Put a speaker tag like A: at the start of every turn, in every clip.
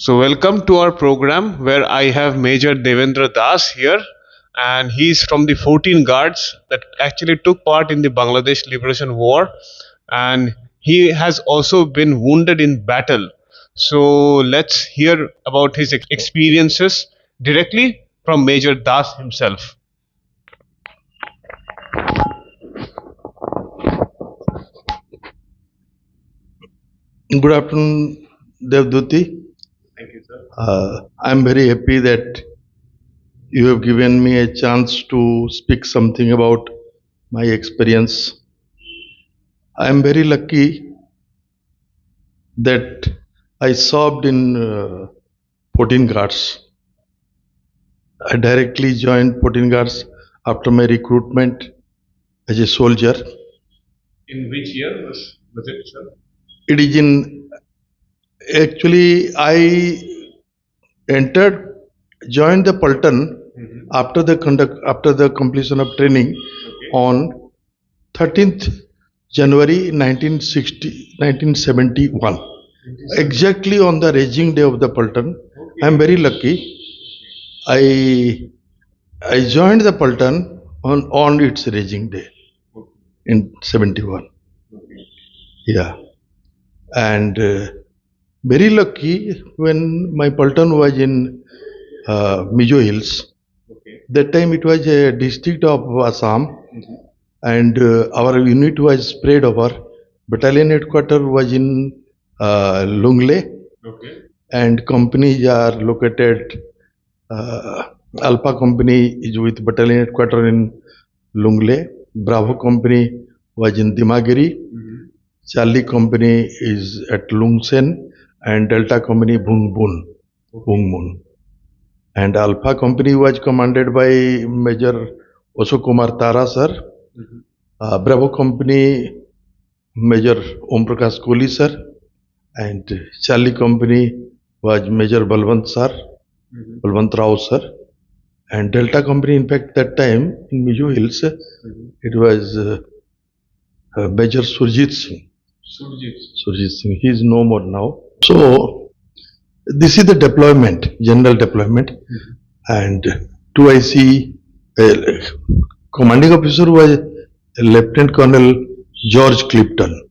A: So, welcome to our program where I have Major Devendra Das here, and he's from the 14 Guards that actually took part in the Bangladesh Liberation War, and he has also been wounded in battle. So, let's hear about his experiences directly from Major Das himself.
B: Good afternoon, Devduti.
A: Thank you, sir.
B: I'm very happy that you have given me a chance to speak something about my experience. I'm very lucky that I served in 14 Guards. I directly joined 14 Guards after my recruitment as a soldier.
A: In which year was it, sir?
B: It is in actually I joined the Paltan after the completion of training on 13th January 1971, exactly on the raging day of the Paltan. I am very lucky. I joined the Paltan on its raging day in 71. Yeah, and very lucky when my Paltan was in Mizo Hills. That time it was a district of Assam, and our unit was spread over. Battalion headquarters was in Lungle, and companies are located. Alpha Company is with battalion headquarters in Lungle. Bravo Company was in Dimagiri. Charlie Company is at Lungsen, and Delta Company Bungmun. And Alpha Company was commanded by Major Kumar Tara sir. Bravo Company Major Om Prakash Kohli sir, and Charlie Company was Major Balwant Rao sir, and Delta Company, in fact, that time in Mizo Hills, it was Major Surjit Singh. He is no more now. So this is the deployment, general deployment, and 2IC commanding officer was Lieutenant Colonel George Clifton.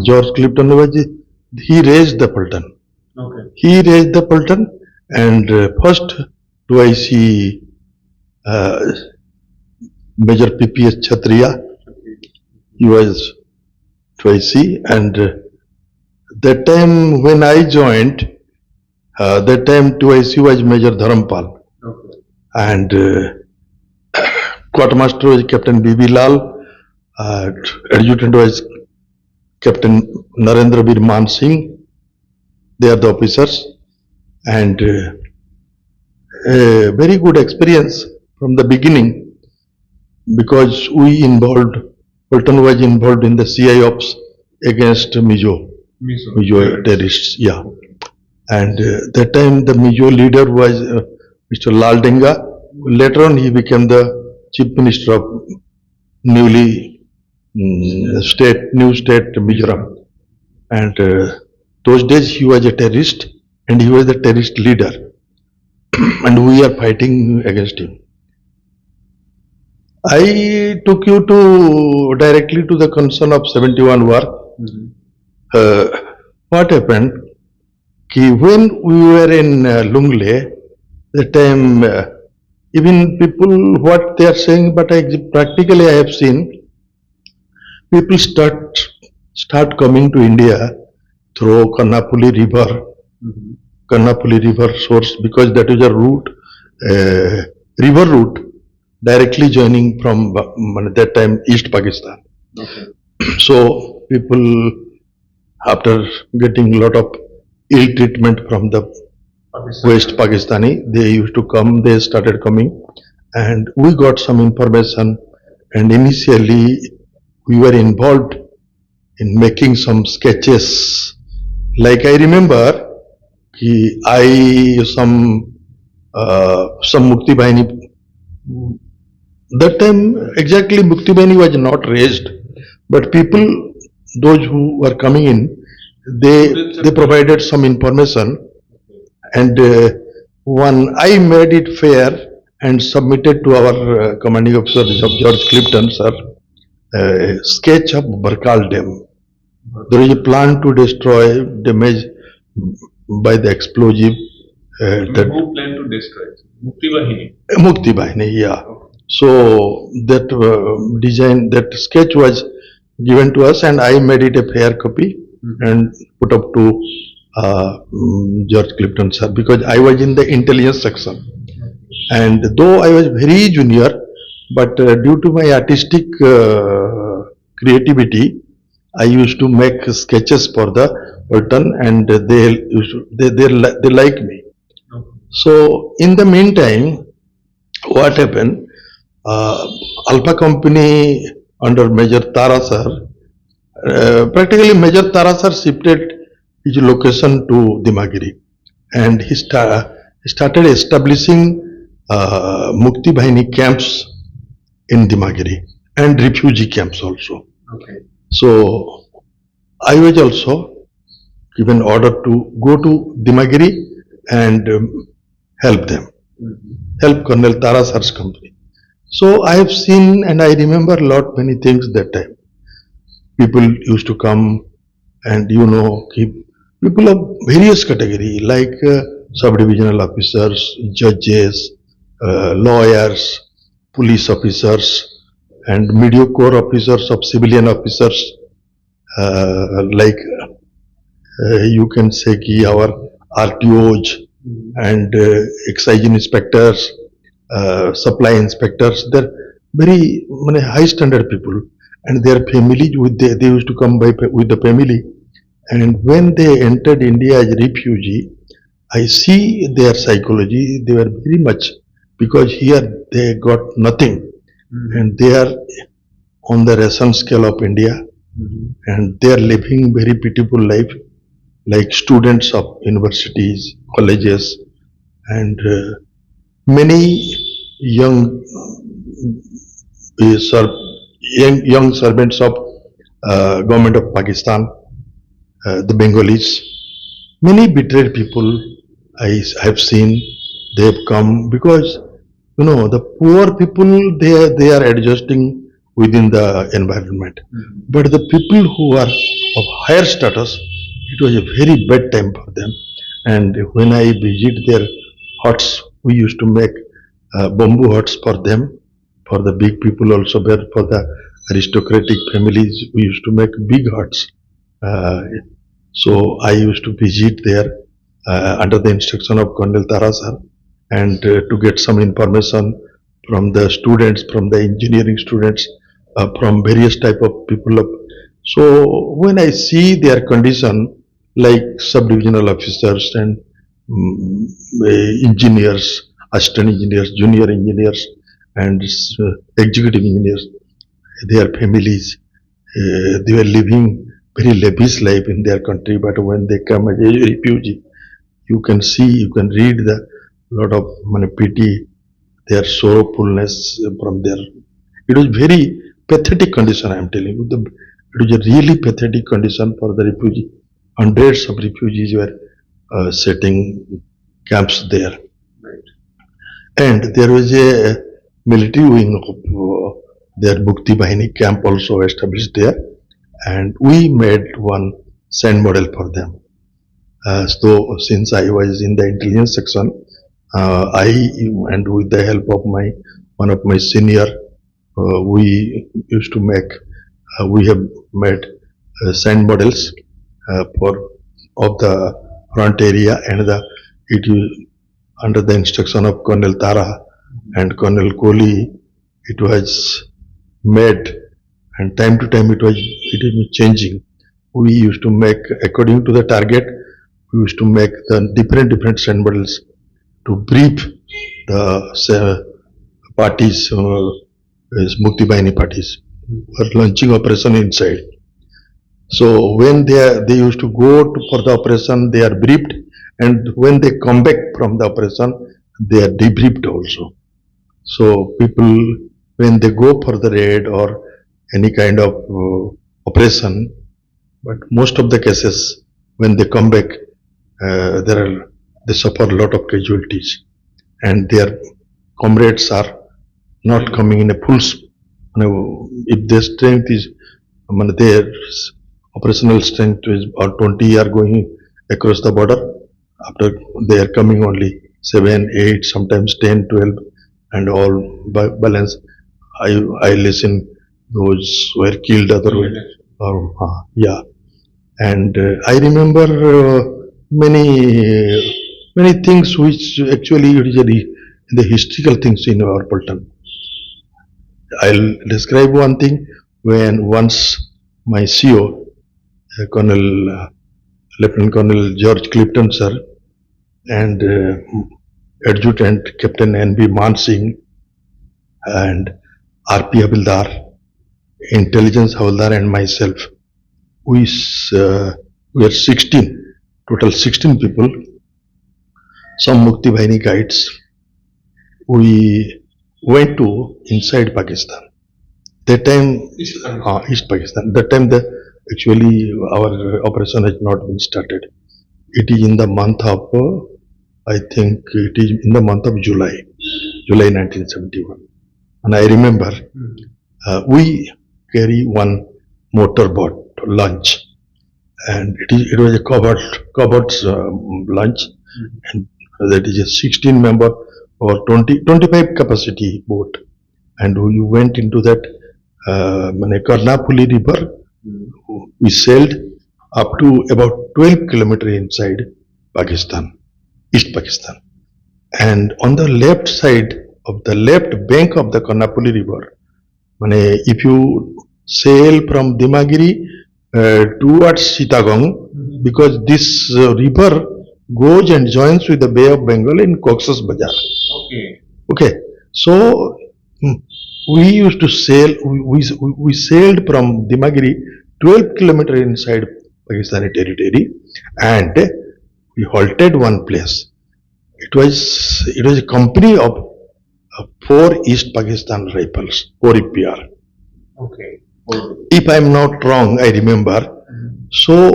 B: George Clifton he raised the Paltan. He raised the Paltan, and first 2IC Major PPS Kshatriya, he was 2IC, and that time when I joined, that time 2IC was Major Dharampal, and quartermaster was Captain B.B. Lal, adjutant was Captain Narendra Bir Man Singh. They are the officers, and a very good experience from the beginning, because Paltan was involved in the CI ops against Mizo terrorists. Yeah, and that time the Mizo leader was Mr. Lal Denga. Later on, he became the Chief Minister of new state Mizoram, and those days he was a terrorist, and he was the terrorist leader, and we are fighting against him. I took you directly to the concern of 71 war. What happened? When we were in Lungle, the time even people what they are saying, but practically I have seen people start coming to India through Kannapuli River source, because that is a route, river route, directly joining from that time East Pakistan. So people, after getting a lot of ill treatment from the West Pakistani, they used to come, they started coming, and we got some information, and initially we were involved in making some sketches. Like I remember, some Mukti Bahini, that time exactly Mukti Bahini was not raised, but people, those who were coming in, they provided some information And one, I made it fair and submitted to our commanding officer George Clifton, sir, a sketch of Barkal Dam. There is a plan to destroy, damage by the explosive. Who plan to destroy? Mukti Bahini. Mukti Bahini, yeah. So that design, that sketch was given to us, and I made it a fair copy and put up to George Clifton sir, because I was in the intelligence section, and though I was very junior, but due to my artistic creativity, I used to make sketches for the Burton, and they like me. So in the meantime, what happened? Uh, Alpha Company under Major Tara sir, practically Major Tara sir shifted his location to Dimagiri, and he started establishing Mukti Bahini camps in Dimagiri and refugee camps also. Okay. So I was also given order to go to Dimagiri and help them, help Colonel Tara sir's company. So I have seen and I remember a lot many things that time. People used to come, and people of various category like sub-divisional officers, judges, lawyers, police officers, and mediocre officers of civilian officers, like you can say ki our RTOs and excise inspectors, supply inspectors. They're very high standard people, and their families they used to come with the family. And when they entered India as refugee, I see their psychology. They were very much, because here they got nothing, and they are on the ration scale of India, and they are living very pitiful life, like students of universities, colleges, and many young young servants of government of Pakistan, the Bengalis. Many betrayed people I have seen. They have come because the poor people they are adjusting within the environment, but the people who are of higher status, it was a very bad time for them. And when I visit their huts, we used to make bamboo huts for them. For the big people also, but for the aristocratic families, we used to make big huts. Uh, so I used to visit there under the instruction of Colonel Tara sir, and to get some information from the students, from the engineering students, from various type of people. So when I see their condition, like sub-divisional officers and engineers, assistant engineers, junior engineers, and executive engineers, their families, they were living very lavish life in their country, but when they come as a refugee, you can see, you can read the lot of pity, their sorrowfulness from their. It was very pathetic condition. I am telling you, it was a really pathetic condition for the refugee. Hundreds of refugees were setting camps there, and there was a military wing of their Mukti Bahini camp also established there, and we made one sand model for them. So since I was in the intelligence section, I and with the help of one of my senior, we used to make. We have made sand models for of the front area, and it is under the instruction of Colonel Tara and Colonel Kohli. It was made, and time to time it is changing. We used to make according to the target. We used to make the different sand models to brief the parties, Mukti Bahini parties, for launching operation inside. So when they used to go for the operation, they are briefed, and when they come back from the operation, they are debriefed also. So people, when they go for the raid or any kind of operation, but most of the cases when they come back, there are they suffer a lot of casualties, and their comrades are not coming in a full. If their strength is, their operational strength is about 20 are going across the border. After they are coming only 7, 8, sometimes 10, 12, and all balance. I listen those were killed otherwise. Yeah, and I remember many things which actually it is the historical things in our Paltan. I'll describe one thing when once my CO, Colonel Lieutenant Colonel George Clifton sir, and Adjutant Captain N.B. Mansingh and R.P. Havildar, Intelligence Havildar, and myself, we we are 16, total 16 people, some Mukti Bahini guides. We went to inside Pakistan. That time, East Pakistan. That time, actually our operation has not been started. It is in the month of, I think it is in the month of July 1971. And I remember we carry one motorboat lunch, and it was a covered lunch, and that is a 16 member or 25 capacity boat, and we went into that Karnapuli river. We sailed up to about 12 kilometers inside Pakistan, East Pakistan, and on the left side of the left bank of the Karnapuli river, if you sail from Dimagiri towards Sitagong, because this river goes and joins with the Bay of Bengal in Cox's Bazar. Okay. So we used to sail. We sailed from Dimagiri 12 kilometers inside Pakistani territory, and we halted one place. It was a company of 4 East Pakistan Rifles, 4 EPR.
A: Okay.
B: If I am not wrong, I remember. So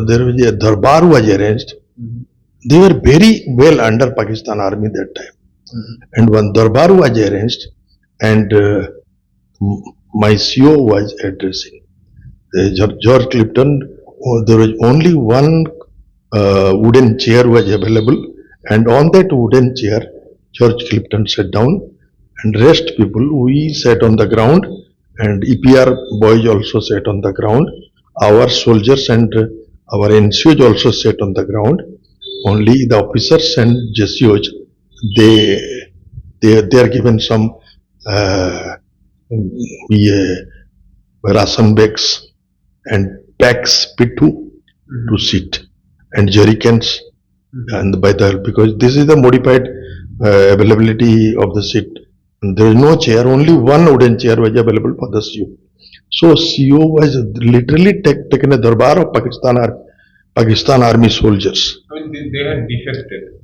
B: there was a darbar was arranged. They were very well under Pakistan Army that time. And one darbar was arranged, and my CO was addressing. George Clifton, there was only one wooden chair was available, and on that wooden chair, George Clifton sat down, and rest people, we sat on the ground, and EPR boys also sat on the ground. Our soldiers and our NCOs also sat on the ground. Only the officers and JCOs, they are given some ration bags and packs pittu to sit, and jerry cans, and by the, because this is the modified availability of the seat. There is no chair, only one wooden chair was available for the CO. So CO was literally taken a darbar of Pakistan Army soldiers.
A: I mean, they had defected.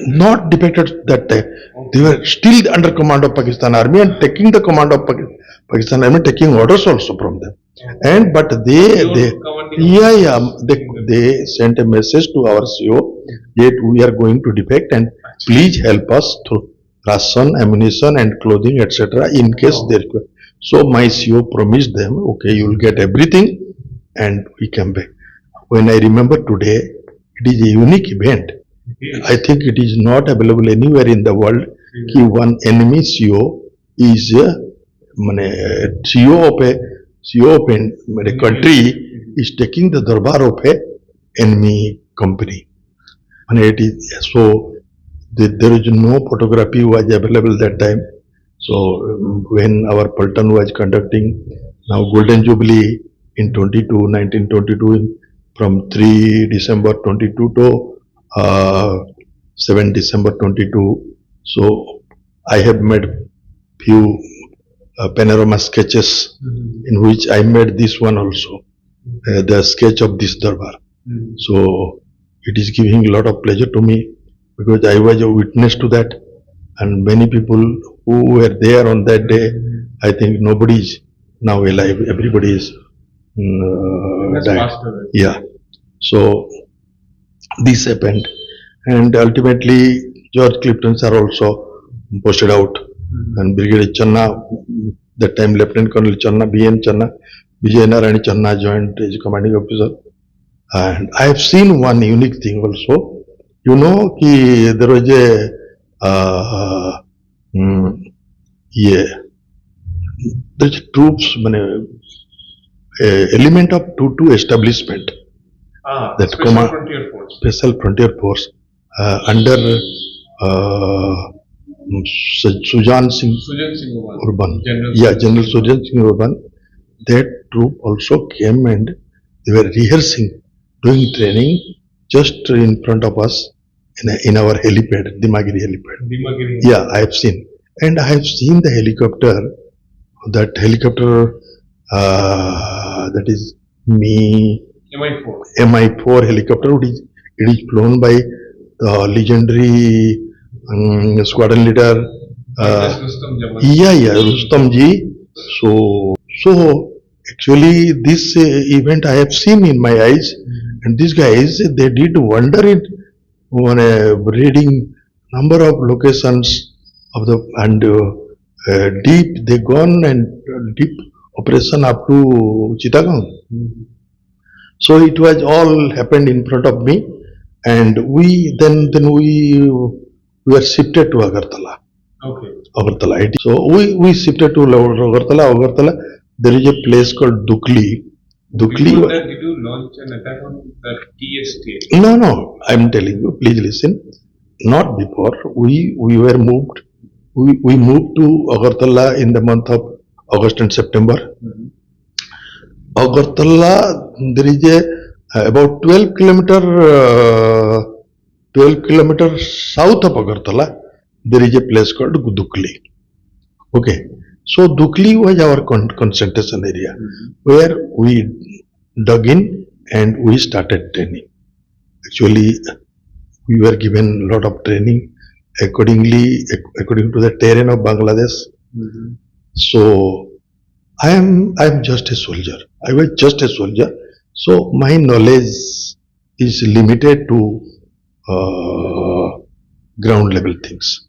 B: Not defected that time. They were still under command of Pakistan Army and taking the command of Pakistan Army, taking orders also from them. And but they sent a message to our CO that we are going to defect and please help us through ration, ammunition, and clothing, etc. in case they require. So my CO promised them, okay, you will get everything, and we came back. When I remember today, it is a unique event. I think it is not available anywhere in the world. Ki one enemy CO is CO of a country is taking the darbar of a enemy company. And it is so there is no photography was available that time. So when our Paltan was conducting now Golden Jubilee in 1922, from 3 December 22 to 7 December 22. So I have made few panorama sketches in which I made this one also, the sketch of this darbar. So it is giving a lot of pleasure to me because I was a witness to that, and many people who were there on that day, I think nobody is now alive, everybody is died. Yeah. So this happened, and ultimately George Cliftons are also posted out, and Brigadier Channa, that time Lieutenant Colonel Channa, B.N. Channa, Vijay Narayani Channa joined as commanding officer. And I have seen one unique thing also. You know, there was a yeah, there's troops, element of Tutu establishment. That Special Frontier Force. Special Frontier Force under Sujan Singh Urban. General Sujan Singh Urban. That troop also came and they were rehearsing, doing training just in front of us in our helipad, Dimagiri helipad. Yeah, I have seen. And I have seen the helicopter, that is MI4 helicopter. It is flown by the legendary squadron leader. Rustam ji. So actually, this event I have seen in my eyes, and these guys they did wonder in reading number of locations of the and deep they gone and deep operation up to Chittagong. So it was all happened in front of me, and we were shifted to Agartala. Okay. Agartala. So we shifted to Agartala. Agartala. There is a place called Dukli.
A: Before that, did you launch an attack on that TST?
B: No. I'm telling you. Please listen. Not before. We were moved. We moved to Agartala in the month of August and September. Mm-hmm. Agartala, there is about 12 kilometers south of Agartala, there is a place called Dukli. Okay, so Dukli was our concentration area, where we dug in and we started training. Actually, we were given a lot of training according to the terrain of Bangladesh. Mm-hmm. So I am just a soldier. I was just a soldier. So my knowledge is limited to ground level things.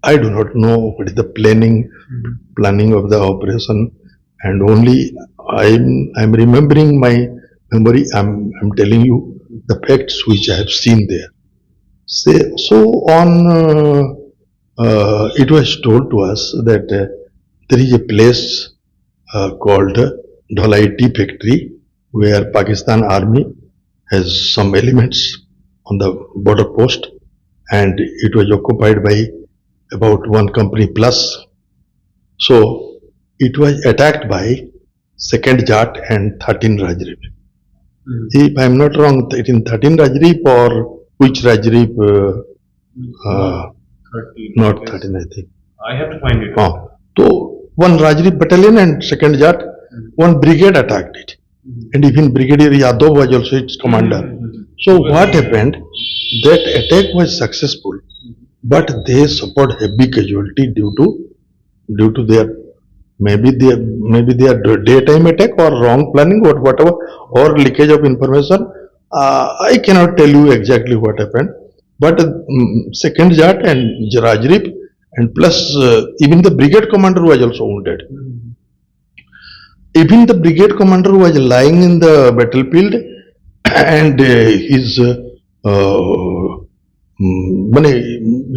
B: I do not know what is the planning of the operation, and only I'm remembering my memory. I'm telling you the facts which I have seen there. So on, it was told to us that there is a place called Dhalai tea factory, where Pakistan army has some elements on the border post, and it was occupied by about one company plus. So it was attacked by 2nd Jat and 13 Rajrip. If I am not wrong, it in 13 Rajrip or which Rajrip?
A: 13,
B: not 13, I think.
A: I have to find it.
B: So one Rajrip battalion and 2nd Jat, one brigade attacked it. And even Brigadier Yadav was also its commander. So what happened? That attack was successful, but they suffered heavy casualty due to their maybe their daytime attack or wrong planning or whatever, or leakage of information. I cannot tell you exactly what happened, but 2nd Jat and Rajrip and plus even the brigade commander was also wounded. Even the brigade commander was lying in the battlefield, and he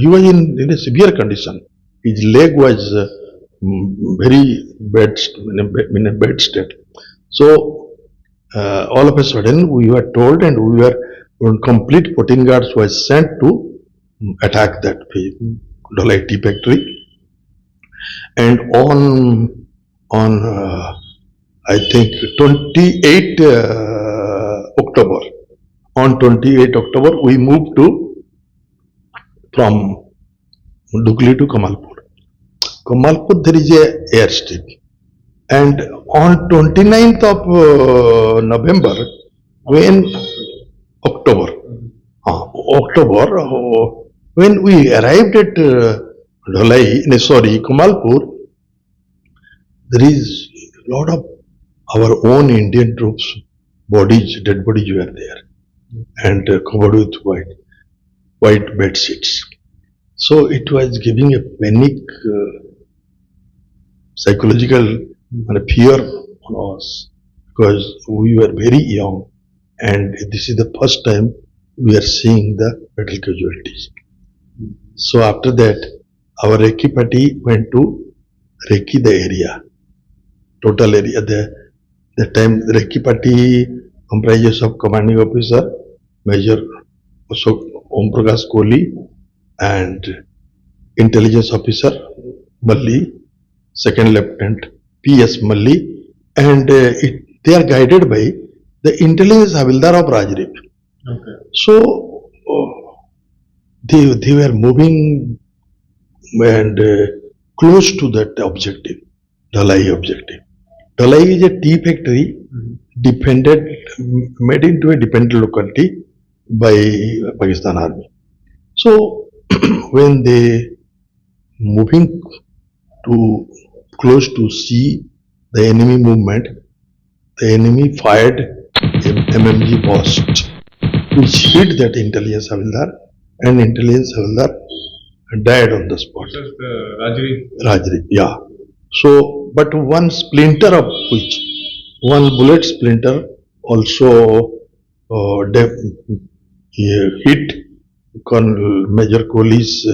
B: was in a severe condition. His leg was very bad, in a bad state. So all of a sudden we were told, and we were complete 14 guards was sent to attack that Dhalai tea factory. And on I think 28 October. On 28 October, we moved from Dukli to Kamalpur. Kamalpur, there is a airstrip. And on 29th of November, when we arrived at Kamalpur, there is a lot of our own Indian troops, dead bodies were there, and covered with white. white bed sheets. So it was giving a panic, psychological fear on us because we were very young and this is the first time we are seeing the battle casualties. So after that, our Rekhi party went to Rekhi the area, total area. The time the Rekhi party comprises of commanding officer, Major Om Prakash Kohli, and intelligence officer Malli, second lieutenant P.S. Malli, and they are guided by the intelligence Havildar of Rajrip. Okay. So they were moving and close to that objective, Dhalai objective. Dhalai is a tea factory defended, made into a dependent locality by Pakistan Army. So when they moving to close to see the enemy movement, the enemy fired MMG burst which hit that intelligence Havildar, and intelligence Havildar died on the spot. This is the Rajri, yeah. So, but one splinter of which, one bullet splinter also hit Colonel Major Kohli's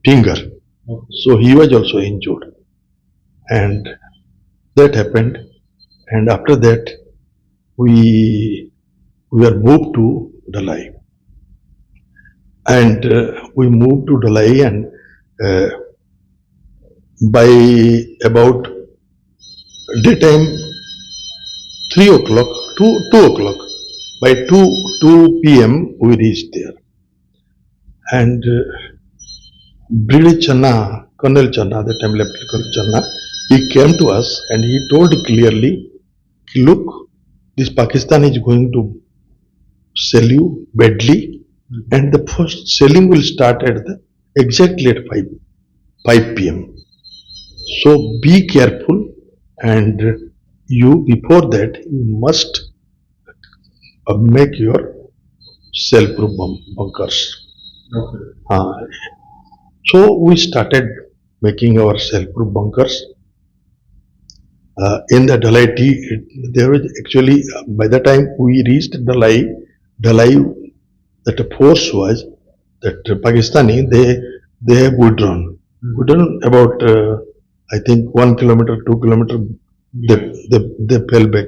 B: finger. Okay. So he was also injured. And that happened. And after that, we were moved to Dhalai. And we moved to Dhalai, and by about daytime 3 o'clock, 2 o'clock, by 2 p.m. we reached there. And Brigadier Channa, Colonel Channa, the time Lieutenant Colonel Channa, he came to us and he told clearly, look, this Pakistan is going to sell you badly, and the first selling will start at exactly at 5 p.m. So be careful, and you before that you must make your self-proof bunkers. Okay. So we started making our self-proof bunkers. In the Dhalai tea, there was actually, by the time we reached Dhalai, that force was that Pakistani, they have withdrawn. Withdrawn about, I think 1 kilometer, 2 kilometer, they fell back.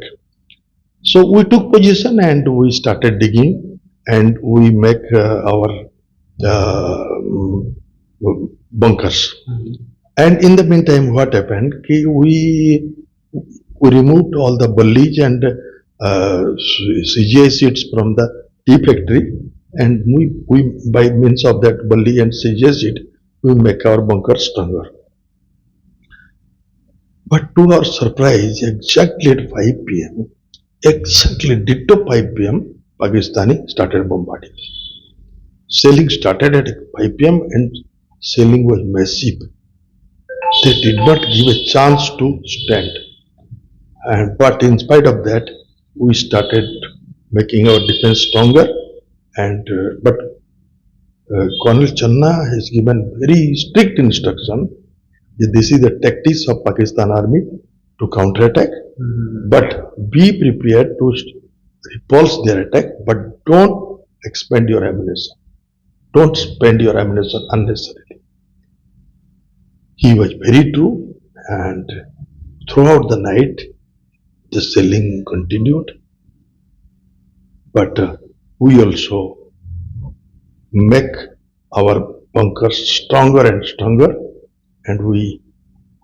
B: So we took position and we started digging, and we make our bunkers. And in the meantime, what happened? We removed all the bullies and CGI seats from the tea factory, and we by means of that bully and CGI seat, we make our bunkers stronger. But to our surprise, exactly at 5 p.m., exactly ditto 5 p.m., Pakistani started bombarding. Shelling started at 5 p.m. and shelling was massive. They did not give a chance to stand. But in spite of that, we started making our defense stronger. And but Colonel Channa has given very strict instruction that this is the tactics of Pakistan Army to counterattack. But be prepared to repulse their attack, but don't expend your ammunition. Don't spend your ammunition unnecessarily. He was very true, and throughout the night, the shelling continued. But we also make our bunkers stronger and stronger, and we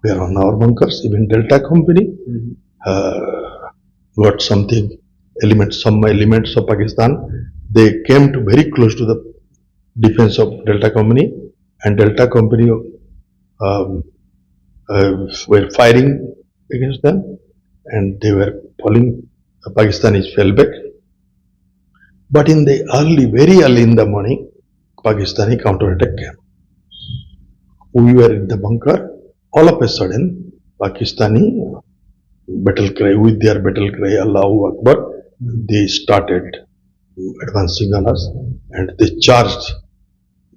B: were on our bunkers. Even Delta Company got some elements of Pakistan. They came to very close to the defense of Delta Company, and Delta Company were firing against them, and they were falling. The Pakistanis fell back. But in the very early in the morning, Pakistani counterattack came. We were in the bunker. All of a sudden, Pakistani battle cry, with their battle cry, Allahu Akbar, they started advancing on us, and they charged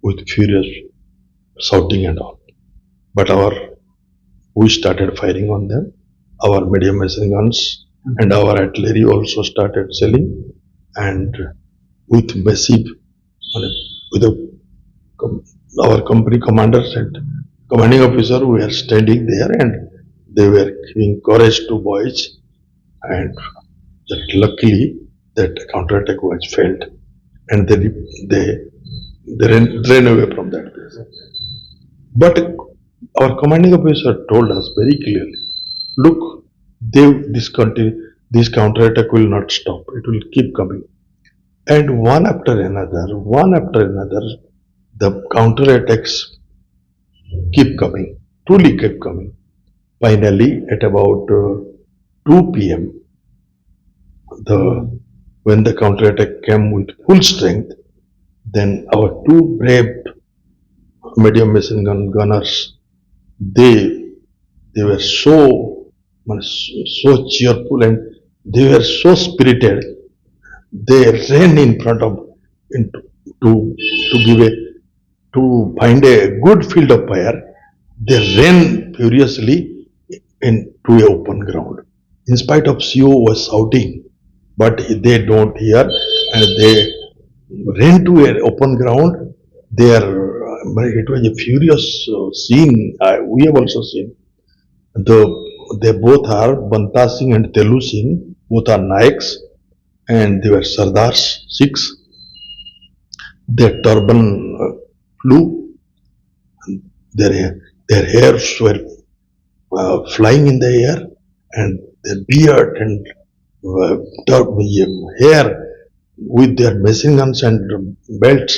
B: with furious shouting and all. But we started firing on them. Our medium machine guns and our artillery also started selling, and with massive, with our company commanders and commanding officer were standing there, and they were giving courage to boys, and that luckily that counterattack was failed, and they ran away from that place. But our commanding officer told us very clearly, look, this counterattack will not stop. It will keep coming. And one after another, the counterattacks keep coming, truly keep coming. Finally, at about 2 p.m., when the counterattack came with full strength, then our two brave medium machine gun gunners, they were so cheerful, and they were so spirited. They ran in front of into, to give a to find a good field of fire. They ran furiously into a open ground. In spite of CO was shouting, but they don't hear, and they ran to an open ground. It was a furious scene. We have also seen. They both are Banta Singh and Telu Singh. Both are Naiks, and they were Sardars, Sikhs. Their turban flew. Their hairs were flying in the air, and their beard and hair with their machine guns and belts,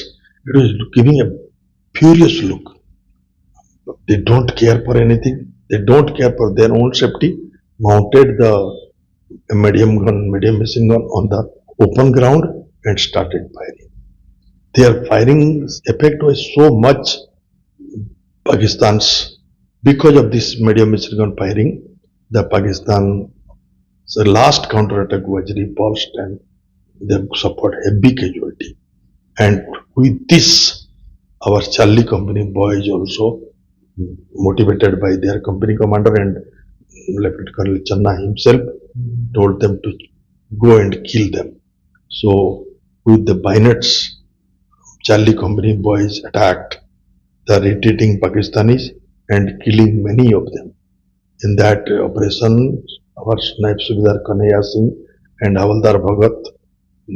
B: it was giving a furious look. They don't care for anything. They don't care for their own safety. Mounted the medium machine gun on the open ground and started firing. Their firing effect was so much. Pakistan's, because of this medium machine gun firing, the Pakistan's last counterattack was repulsed, and they suffered heavy casualty. And with this, our Charlie company boys also, motivated by their company commander and Lieutenant Colonel Channa himself, told them to go and kill them. So with the bayonets, Charlie company boys attacked the retreating Pakistanis and killing many of them. In that operation, our Naib Subedar Kanhaiya Singh and Havaldar Bhagat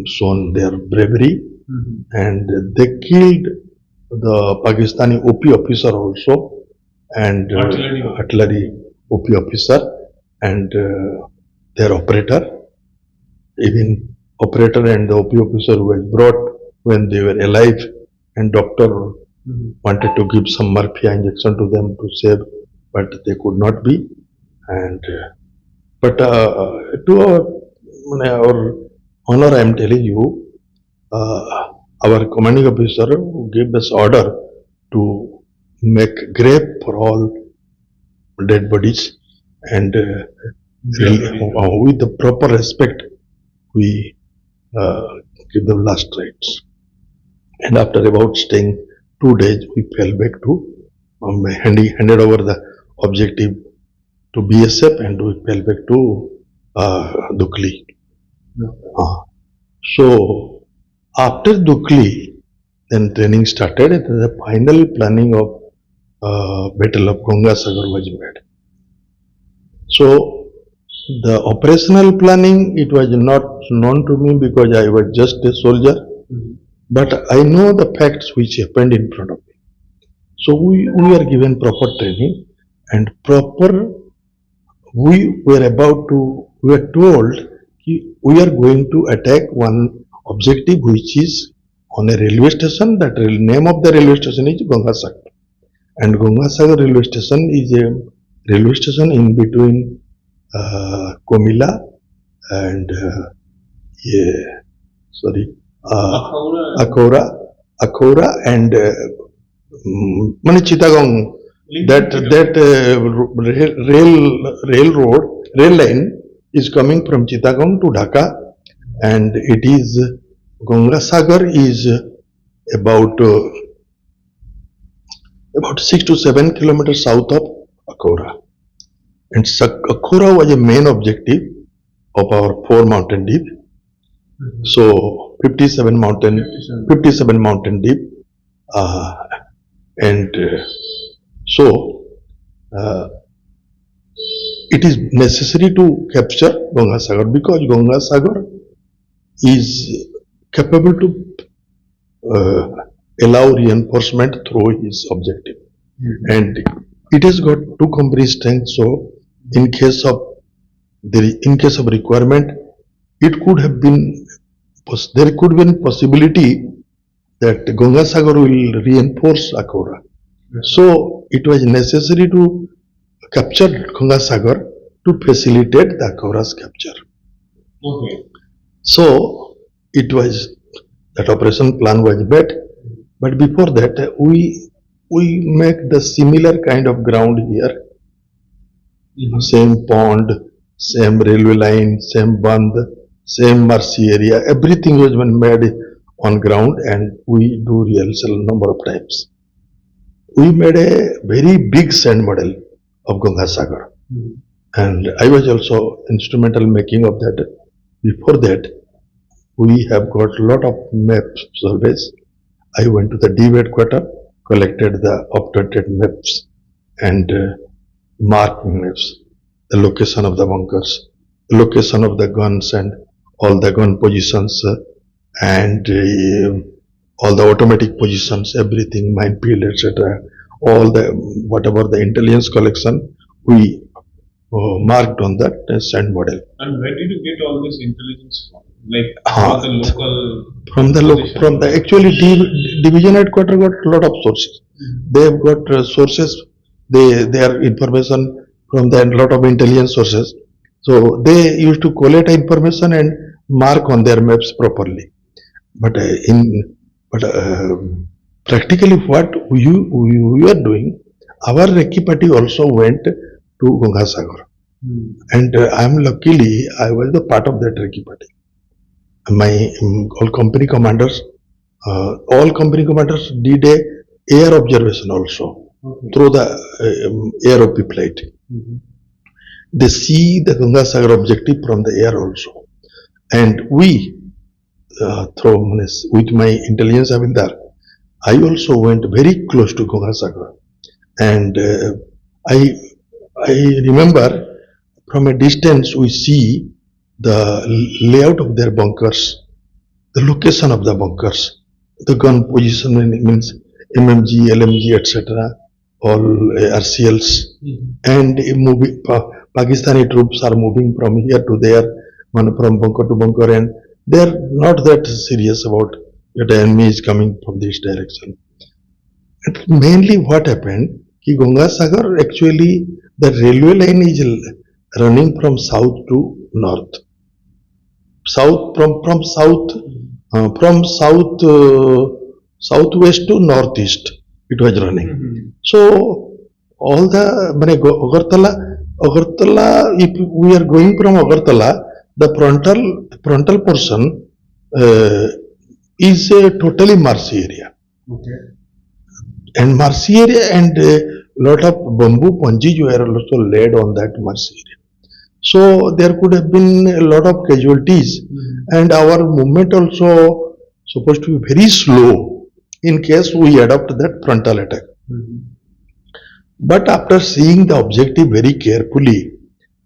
B: shown their bravery, and they killed the Pakistani OP officer also, and artillery OP officer, and their operator. Even operator and the OP officer was brought when they were alive, and doctor wanted to give some morphia injection to them to save, but they could not be. And but to our honor, I am telling you, our commanding officer gave us order to make grave for all dead bodies, and with the proper respect, we give them last rites. And after about staying 2 days, we fell back to handed over the objective to BSF, and we fell back to Dukli. So after Dukli, then training started, and the final planning of Battle of Gangasagar was made. So the operational planning, it was not known to me because I was just a soldier, but I know the facts which happened in front of me. So we were given proper training, and we were told we are going to attack one objective which is on a railway station. That name of the railway station is Gangasagar, and Gangasagar railway station is a railway station in between Komila and Akhora and Chittagong. That rail line is coming from Chittagong to Dhaka, and it is Gangasagar is about 6 to 7 kilometers south of Akhora. And Akhora was a main objective of our four mountain deep. So 57 mountain deep. Uh, and so uh, it is necessary to capture Gangasagar because Gangasagar is capable to allow reinforcement through his objective. And it has got two company strength. So in case of requirement, it could have been there could be a possibility that Gangasagar will reinforce Akhora. So it was necessary to capture Gangasagar to facilitate the Akhora's capture.
A: Okay.
B: So it was that operation plan was made, but before that we make the similar kind of ground here. Same pond, same railway line, same band, same marshy area. Everything was been made on ground, and we do rehearsal number of times. We made a very big sand model of Gangasagar, and I was also instrumental making of that. Before that, we have got a lot of maps surveys. I went to the DV headquarters, collected the updated maps and marked maps, the location of the bunkers, the location of the guns and all the gun positions and all the automatic positions, everything, minefield, etc. All the whatever the intelligence collection we marked on that sand model.
A: And where did you get all this intelligence from? Like from the local
B: from the actually division headquarters got a lot of sources. They have got sources. Their information from the lot of intelligence sources. So they used to collect information and mark on their maps properly. But practically what we are doing, our Recce party also went to Gangasagar. And I'm luckily I was the part of that Recce party. My all company commanders did a air observation also through the air flight. They see the Gangasagar objective from the air also, and we with my intelligence havildar, I also went very close to Gangasagar, and I remember from a distance we see the layout of their bunkers, the location of the bunkers, the gun position means MMG, LMG, etc. All RCLs, and moving Pakistani troops are moving from here to there, from bunker to bunker, and they are not that serious about that the enemy is coming from this direction. And mainly what happened, कि Gangasagar actually the railway line is running from south to north. South from southwest to northeast it was running. So all the Agartala, if we are going from Agartala, the frontal portion is a totally marshy area.
A: Okay.
B: And marshy area and a lot of bamboo punches were also laid on that marshy area. So there could have been a lot of casualties, and our movement also supposed to be very slow in case we adopt that frontal attack. But after seeing the objective very carefully,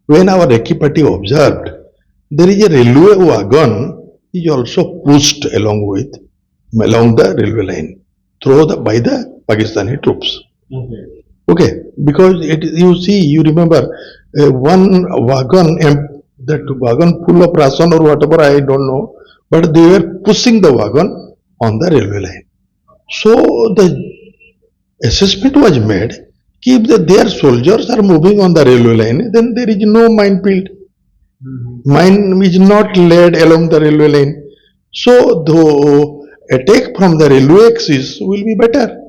B: when our Recce party observed, there is a railway wagon is also pushed along the railway line by the Pakistani troops. Okay, because you remember one wagon, that wagon full of ration or whatever, I don't know, but they were pushing the wagon on the railway line. So the assessment was made, if their soldiers are moving on the railway line, then there is no minefield. Mine is not laid along the railway line. So the attack from the railway axis will be better.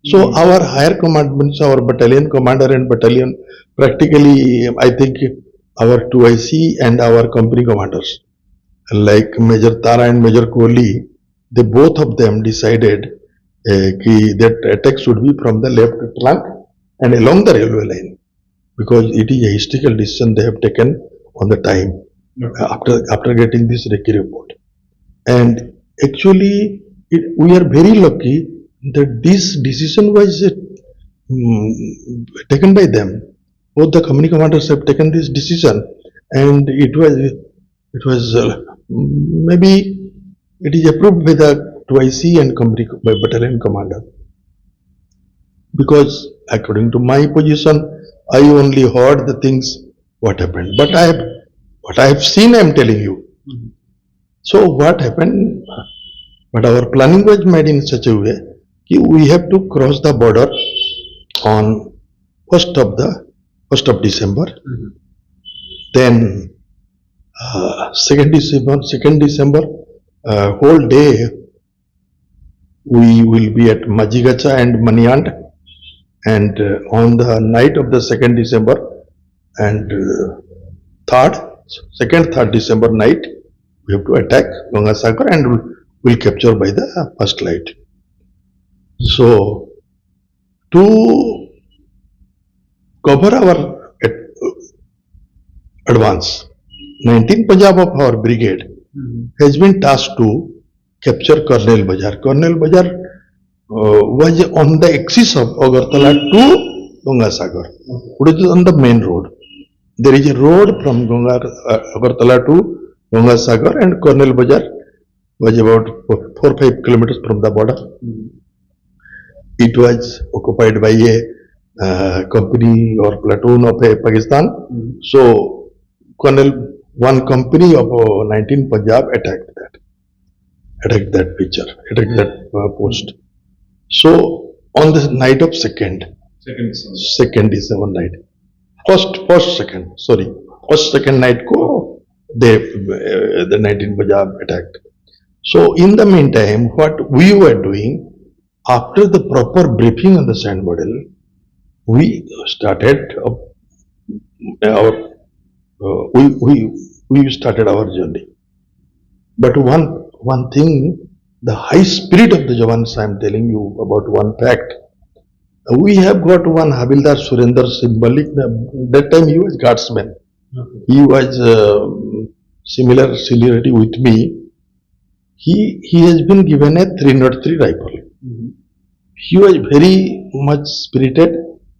B: So our higher command, means our battalion commander and battalion, practically I think our 2IC and our company commanders like Major Tara and Major Kohli, they both of them decided that attack should be from the left flank and along the railway line, because it is a historical decision they have taken on the time after getting this Recce report. And actually, we are very lucky that this decision was taken by them. Both the company commanders have taken this decision, and it was maybe it is approved by the 2IC and company by battalion commander. Because according to my position, I only heard the things what happened. But what I have seen, I am telling you. So what happened? But our planning was made in such a way that we have to cross the border on first of December. Then 2nd December, whole day we will be at Majigacha and Maniand, and on the night of the 2nd December and 3rd December night, we have to attack Gangasagar and will capture by the first light. So to cover our advance, 19th Punjab of our brigade has been tasked to capture Cornell Bazar. Cornell Bazar was on the axis of Agartala to Gangasagar, which is on the main road. There is a road from Agartala to Gangasagar, and Cornell Bazar was about 4-5 kilometers from the border. It was occupied by a company or platoon of Pakistan. So one company of 19 Punjab attacked that post. So on the night of 2nd December night, first second night ko the 19 Punjab attacked. So in the meantime, what we were doing, after the proper briefing on the sand model, we started we started our journey. But one thing, the high spirit of the Jawans, I am telling you about one fact. We have got one Havildar Surender Simbalik. That time he was guardsman. He was similar seniority with me. He has been given a 303 rifle. He was very much spirited,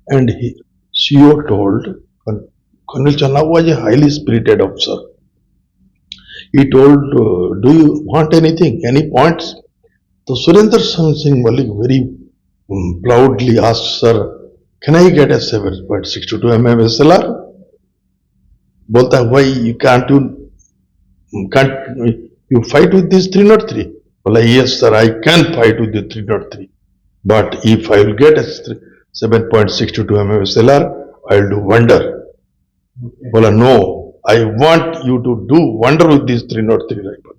B: and CEO told, Colonel Channa was a highly spirited officer. He told, do you want anything, any points? So Surendra Singh Malik very proudly asked, sir, can I get a 7.62 mm SLR? Bolta, why you can't you fight with this 303? Well, yes sir, I can fight with the 303. But if I will get a 7.62 mm SLR, I will do wonder. Well, no, I want you to do wonder with this 303 rifle.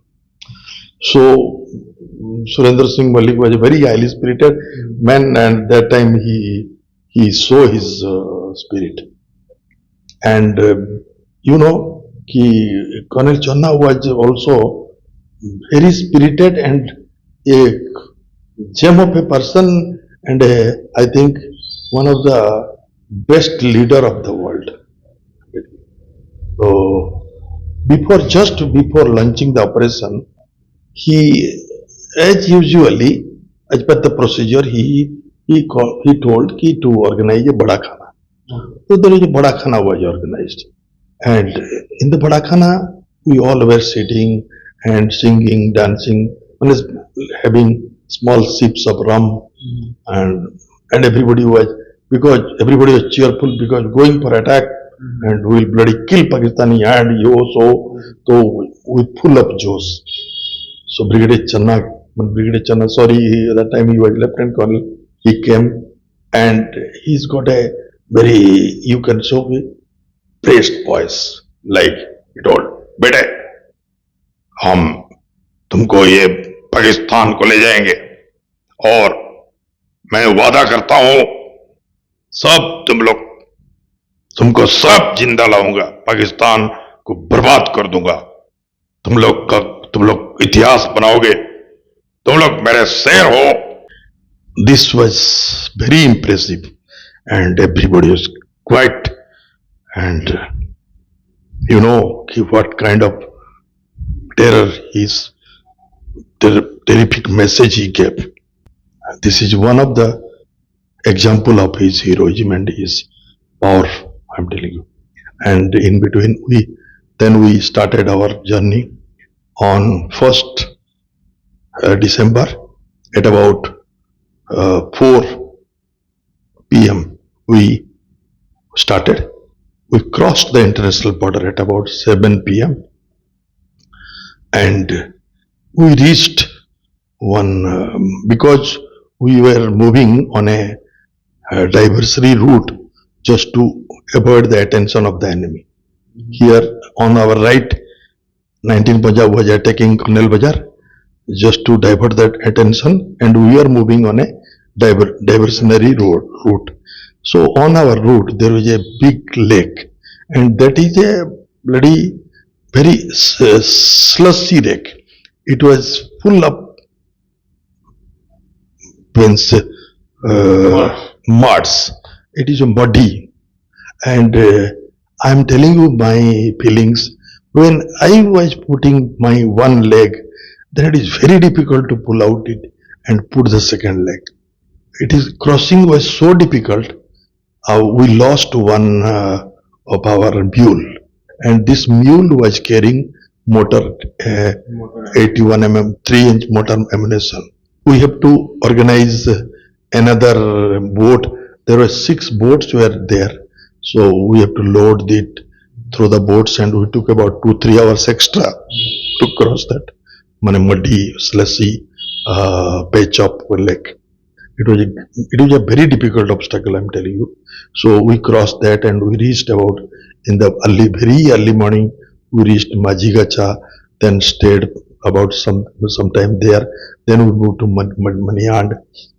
B: So Surendra Singh Malik was a very highly spirited man, and that time he saw his spirit. And Colonel Channa was also very spirited and a gem of a person, and I think one of the best leader of the world. So just before launching the operation, he, as usually, as per the procedure, he told to organize a Bada Khana. So there is a Bada Khana was organized, and in the Bada Khana we all were sitting and singing, dancing, having small sips of rum, and everybody was cheerful because going for attack and we will bloody kill Pakistani and so with full of josh. So Brigadier Channa, sorry, that time he was Lieutenant Colonel, he came and he's got a very, you can show me, praised voice, like he told, बेटे हम तुमको ये पाकिस्तान को ले जाएंगे और मैं वादा करता हूं सब तुमको सब जिंदा लाऊंगा, पाकिस्तान को बर्बाद कर दूंगा. तुम लोग इतिहास बनाओगे, तुम लोग मेरे शेर हो. This was very impressive, and everybody was quiet. And you know what kind of terror his terrific message he gave. This is one of the example of his heroism and his power, I'm telling you. And in between, we started our journey on 1st December at about 4 p.m. We started. We crossed the international border at about 7 p.m. and we reached one because we were moving on a diversionary route just to avoid the attention of the enemy. Here on our right, 19 Punjab was attacking Cornell Bazaar just to divert that attention, and we are moving on a diversionary route. So on our route there was a big lake, and that is a bloody very slushy lake. It was full of muds. It is muddy, and I'm telling you my feelings when I was putting my one leg. Then it is very difficult to pull out it and put the second leg. It is crossing was so difficult. We lost one of our mule, and this mule was carrying motor 81 mm 3-inch motor ammunition. We have to organize another boat. There were 6 boats were there, so we have to load it through the boats, and we took about 2-3 hours extra to cross that muddy, slushy patch of lake. It was a very difficult obstacle, I'm telling you. So we crossed that, and we reached about in the very early morning. We reached Majigacha, then stayed about some time there. Then we moved to Maniand.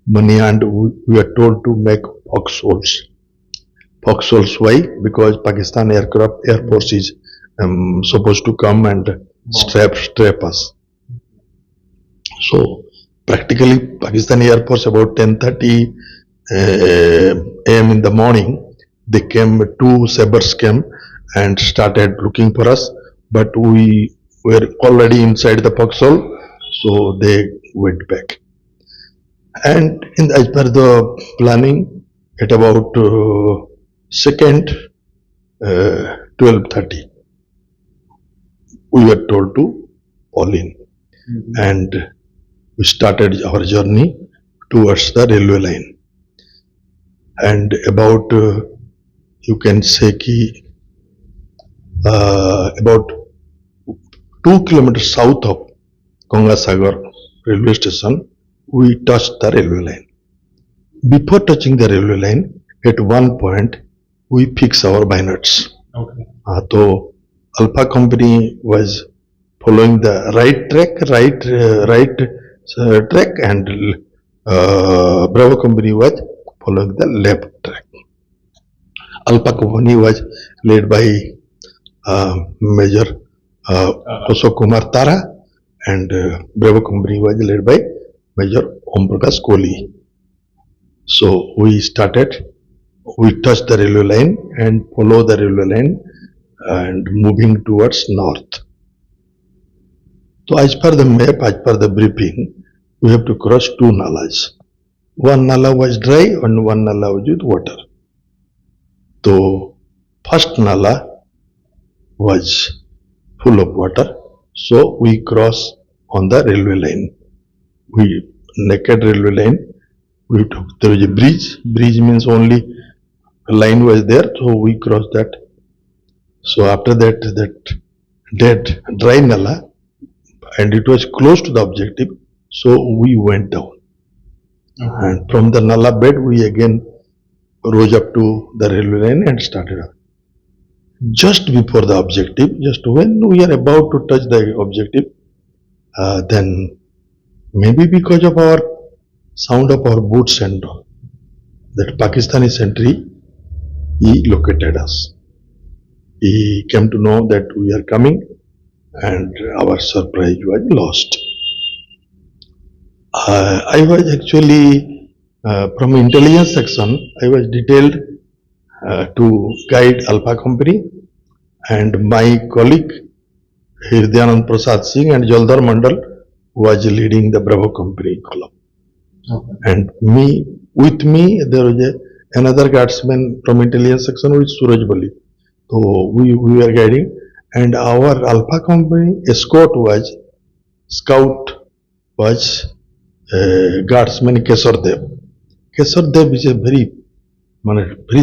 B: Maniand, we were told to make foxholes. Foxholes, why? Because Pakistan Air Force is supposed to come and strap us. So practically Pakistani Air Force about 10:30 a.m. in the morning, they came, 2 sabers came and started looking for us, but we were already inside the foxhole, so they went back. And as per the planning, at about second 12:30, we were told to fall in, and we started our journey towards the railway line. And about you can say about 2 kilometers south of Gangasagar railway station, we touched the railway line. Before touching the railway line, at one point we fix our bayonets. Okay. So Alpha company was following the right track, and Bravo company was following the left track. Alpha company was led by Major Kumar Tara, and Bravo company was led by Major Om Prakash Kohli. So we touched the railway line and follow the railway line and moving towards north. So as per the map, as per the briefing, we have to cross 2 nalas. One nala was dry and one nala was with water. So first nala was full of water, so we cross on the railway line. Naked railway line. There was a bridge. Bridge means only a line was there, so we crossed that. So after that dead dry nala, and it was close to the objective, so we went down. And from the nala bed, we again rose up to the railway line and started up. Just before the objective, just when we are about to touch the objective, then maybe because of our sound of our boots and all, that Pakistani sentry, he located us. He came to know that we are coming, and our surprise was lost. I was actually from intelligence section. I was detailed to guide Alpha Company, and my colleague Hirdayanand Prasad Singh and Jaldhar Mandal was leading the Bravo Company column. Okay. And with me, there was another guardsman from intelligence section with Suraj Bali. So we were guiding, and our Alpha Company escort scout was guardsman Kesar Dev. Kesar Dev is a very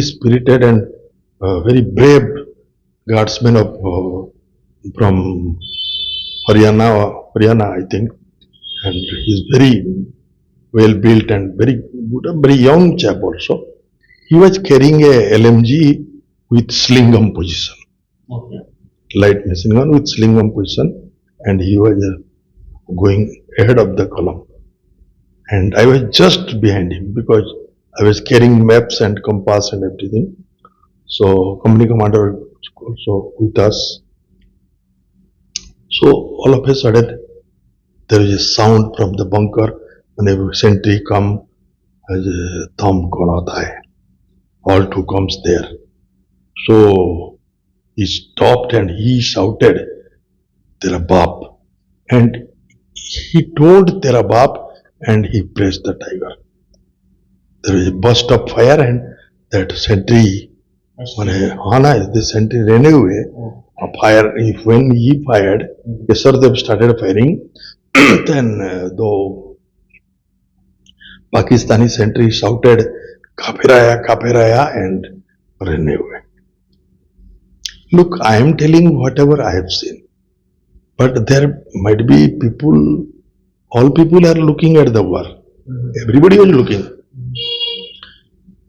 B: spirited and very brave guardsman of from Haryana, I think, and he's very well built and very good, a very young chap also. He was carrying a LMG with sling gun position, okay. Light machine gun with sling gun position, and he was going ahead of the column, and I was just behind him because I was carrying maps and compass and everything. So company commander also with us. So all of a sudden there is a sound from the bunker. When a sentry come, as a thumb kona hai. All two comes there. So he stopped and he shouted, "Tera baap," and he told "Tera baap," and he pressed the tiger. There is a burst of fire, and that sentry, the sentry ran away. Fire. When he fired, Kesardev started firing. Then the Pakistani sentry shouted, Kafiraya, and ran away. Look, I am telling whatever I have seen. But there might be people, all people are looking at the war. Everybody was looking.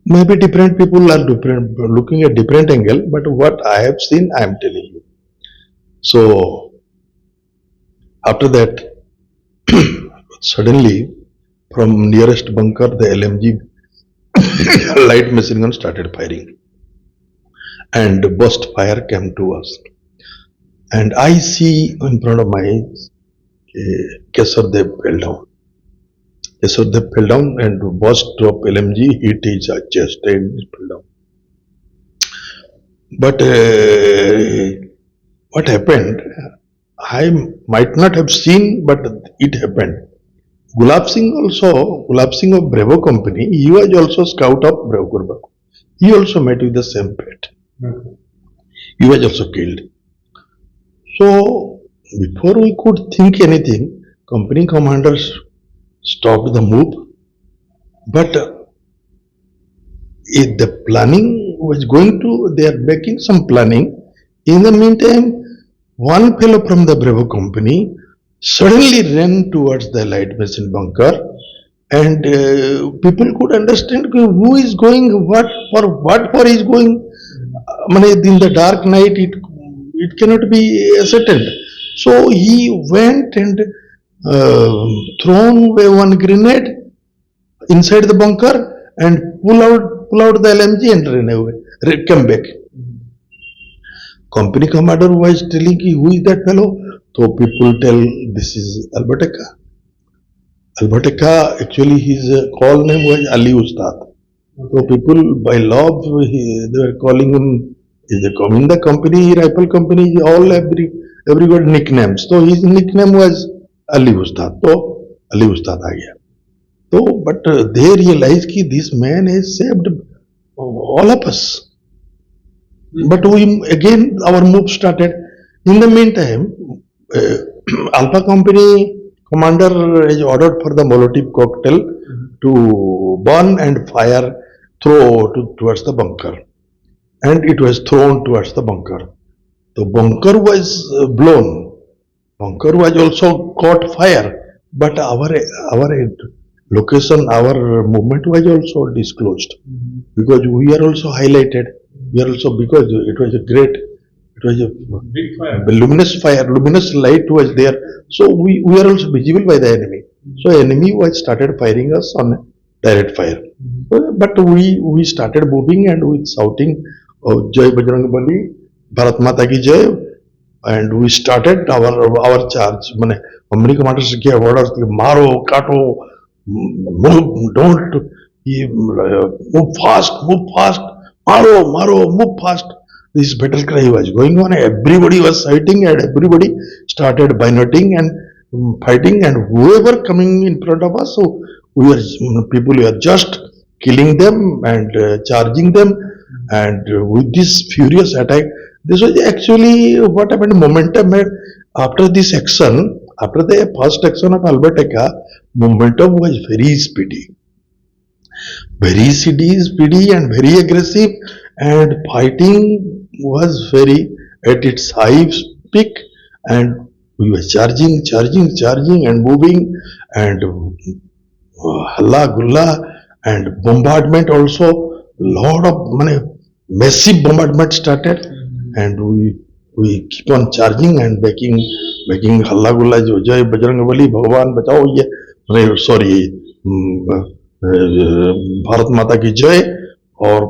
B: Maybe different people are looking at different angle, but what I have seen, I am telling you. So, after that, suddenly, from nearest bunker, the LMG light machine gun started firing, and burst fire came to us. And I see in front of my eyes, Kesardev fell down. Kesardev fell down, and burst of LMG hit his chest and he fell down. But what happened, I might not have seen, but it happened. Gulab Singh of Bravo Company, he was also scout of Bravo Gurba. He also met with the same fate. He was also killed. So, before we could think anything, company commanders stopped the move. But if the planning was going to, they are making some planning. In the meantime, one fellow from the Bravo Company suddenly ran towards the light machine bunker, and people could understand who is going, what for he is going. In the dark night, it cannot be ascertained. So he went and thrown away one grenade inside the bunker and pull out the LMG and ran away, came back. Company commander was telling who is that fellow? So people tell this is Albert Ekka. Albert Ekka, actually his call name was Ali Ustad. So people by love they were calling him. In the company, rifle company, everybody nicknames. So his nickname was Ali Ustad. So Ali Ustad aa gaya. So but they realized that this man has saved all of us. But our move started. In the meantime, Alpha Company commander has ordered for the Molotov cocktail to burn and fire, towards the bunker. And it was thrown towards the bunker. The bunker was blown. Bunker was also caught fire. But our location, our movement was also disclosed. Because we are also highlighted. We are also, because it was a big fire. Luminous light was there. So we are also visible by the enemy. So enemy was started firing us on direct fire. But we started moving and with shouting, Jai Bajrang Bali, Bharat Mata ki Jai, and we started our charge. Mane, हमने commander से किया orders कि मारो, काटो, move, don't, move fast, maro, move fast. This battle cry was going on. Everybody was fighting, and everybody started bayoneting and fighting. And whoever coming in front of us, so we were people were just killing them and charging them, and with this furious attack. This was actually what happened. Momentum after this action, after the first action of Albert Ekka, momentum was very speedy and very aggressive, and fighting was very at its high peak, and we were charging and moving, and halla gulla and bombardment also. Lot of massive bombardment started, and we keep on charging and making halla gulla jo jai bajrangbali bhagwan bachao ye sorry Bharat माता की जय और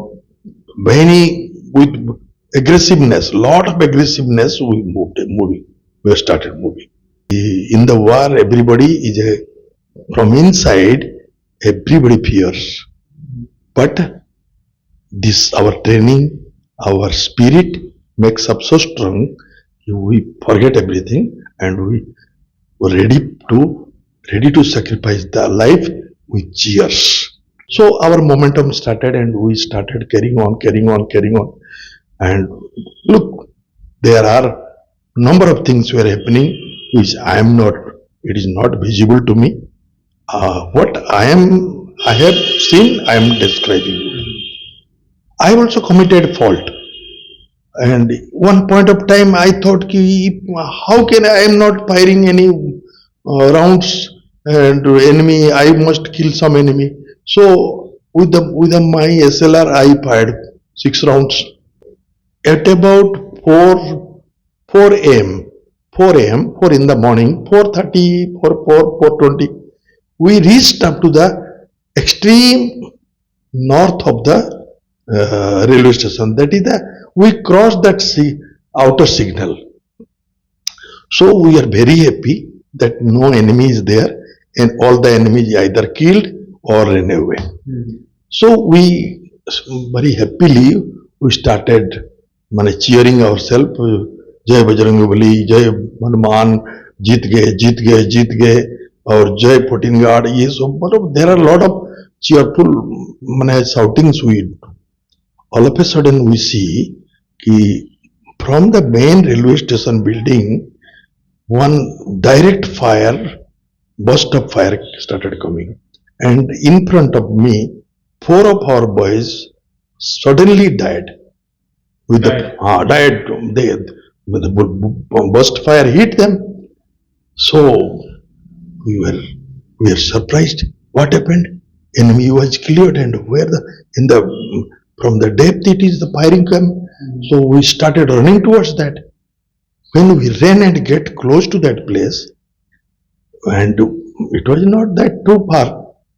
B: many with aggressiveness, lot of aggressiveness we moving, we started moving. In the war, everybody is from inside, everybody fears, but this our training, our spirit makes us so strong. We forget everything and we were ready to sacrifice the life with cheers. So our momentum started, and we started carrying on. And look, there are number of things were happening which it is not visible to me. What I have seen, I am describing. I also committed fault. And one point of time I thought, how can I am not firing any rounds and enemy, I must kill some enemy. So with my SLR I fired 6 rounds. At about 4 a.m. 4 in the morning, 4:30, 4:20, we reached up to the extreme north of the railway station. That is we crossed that outer signal. So we are very happy that no enemy is there, and all the enemies either killed or ran away. So we very happily we started cheering ourselves. जय बजरंगबली, जय हनुमान, जीत गए और जय 14 guard. ये सब मतलब there are a lot of cheerful shoutings we do. All of a sudden we see कि from the main railway station building one direct fire, burst of fire started coming, and in front of me 4 of our boys suddenly died with the burst fire hit them. So we were surprised. What happened? Enemy was cleared, and from the depth it is the firing came. So we started running towards that. When we ran and get close to that place, and it was not that too far,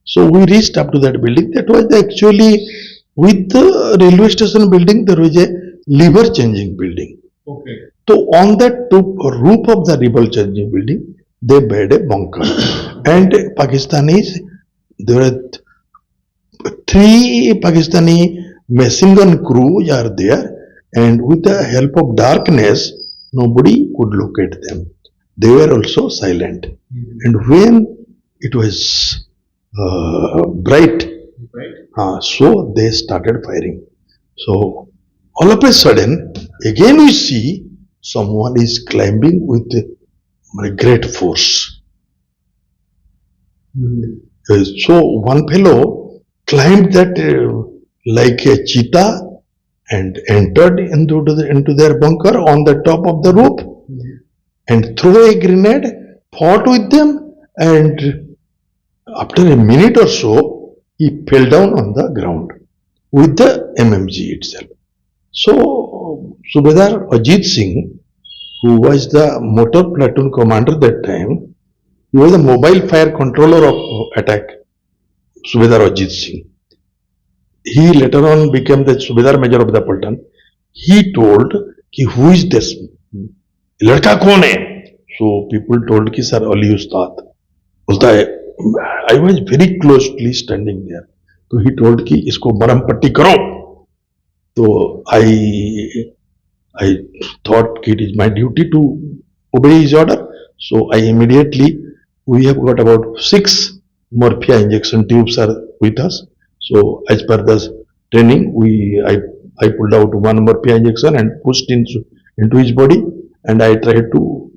B: so we reached up to that building. That was actually with the railway station building, there was a lever changing building. Okay. So on that roof of the lever changing building, they made a bunker, and Pakistanis, there were 3 Pakistani machine gun crew are there, and with the help of darkness, nobody could locate them. They were also silent. And when it was bright, so they started firing. So all of a sudden, again we see someone is climbing with a great force. So one fellow climbed that like a cheetah and entered into their bunker on the top of the roof, and threw a grenade, fought with them, and after a minute or so, he fell down on the ground with the MMG itself. So Subedar Ajit Singh, who was the motor platoon commander that time, he was the mobile fire controller of attack, Subedar Ajit Singh. He later on became the Subedar Major of the platoon. He told, who is this लड़का कौन है? So people told कि sir Ali Ustad. बोलता है I was very closely standing there. तो he told कि इसको मरहम पट्टी करो. तो I thought it is my duty to obey his order. So I immediately, we have got about 6 morphia injection tubes are with us. So as per the training, I pulled out one morphia injection and pushed into his body, and I tried to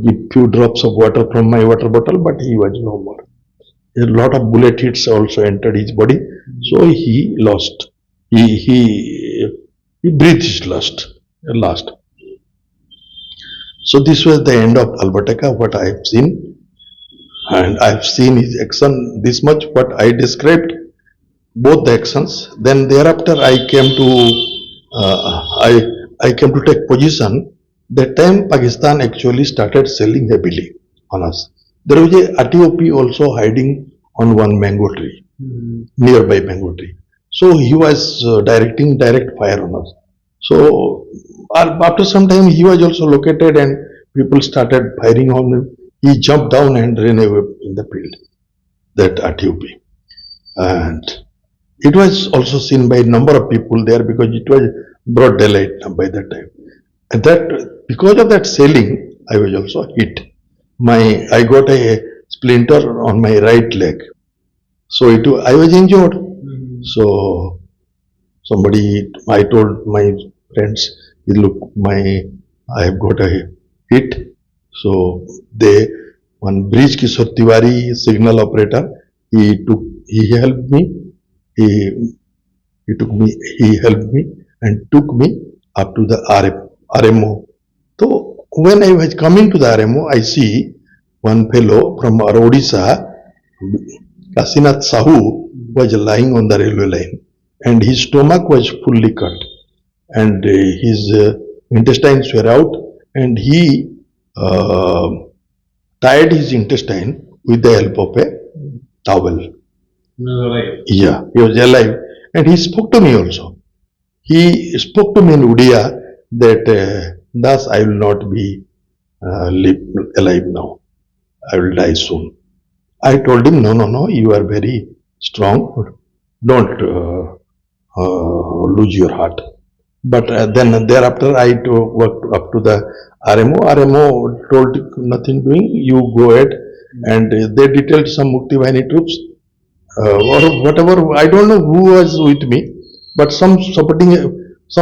B: give few drops of water from my water bottle, but he was no more. A lot of bullet hits also entered his body, so he lost. He breathed his last. So this was the end of Albert Ekka, what I have seen, and I have seen his action this much. What I described, both the actions. Then thereafter, I came to take position. That time, Pakistan actually started selling heavily on us. There was a RTOP also hiding on one mango tree, nearby mango tree. So he was directing direct fire on us. So after some time, he was also located, and people started firing on him. He jumped down and ran away in the field. That RTOP, and it was also seen by a number of people there because it was broad daylight by that time. And that because of that sailing, I was also hit. I got a splinter on my right leg, so I was injured. So I told my friends, look, I have got a hit. So one Bridge Kishore Tiwari, signal operator, he helped me. He helped me and took me up to the RMO. So when I was coming to the RMO, I see one fellow from Odisha, Kasinath Sahu, was lying on the railway line, and his stomach was fully cut, and his intestines were out, and he tied his intestine with the help of a towel. Yeah, he was alive, and he spoke to me also. He spoke to me in Udia that thus I will not be alive now. I will die soon. I told him, no, you are very strong. Don't lose your heart. But then thereafter I worked up to the RMO. RMO told nothing doing, you go ahead, and they detailed some Mukti Bahini troops or whatever. I don't know who was with me, but some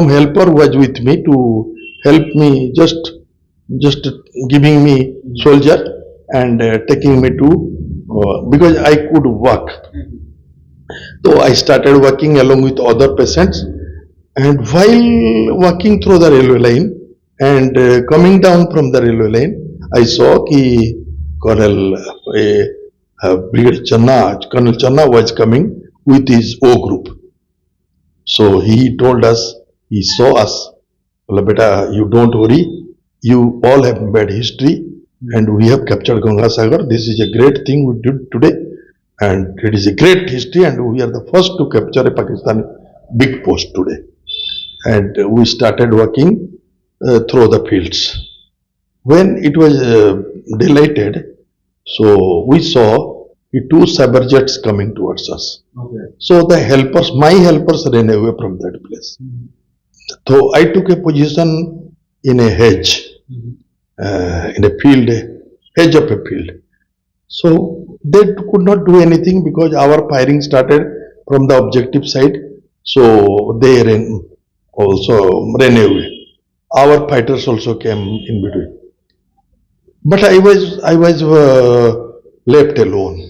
B: helper was with me to help me, just giving me soldier and taking me to because I could walk. So I started working along with other patients, and while walking through the railway line and coming down from the railway line, I saw ki Colonel Brigadier Colonel Channa was coming with his O group. So he told us, he saw us, Beta, you don't worry, you all have bad history, and we have captured Gangasagar. This is a great thing we did today, and it is a great history, and we are the first to capture a Pakistani big post today. And we started working through the fields. When it was daylighted, so we saw two saber jets coming towards us. Okay. So my helpers ran away from that place. So I took a position in a hedge, in a field, hedge of a field. So they could not do anything because our firing started from the objective side. So they also ran away. Our fighters also came in between. But I was left alone.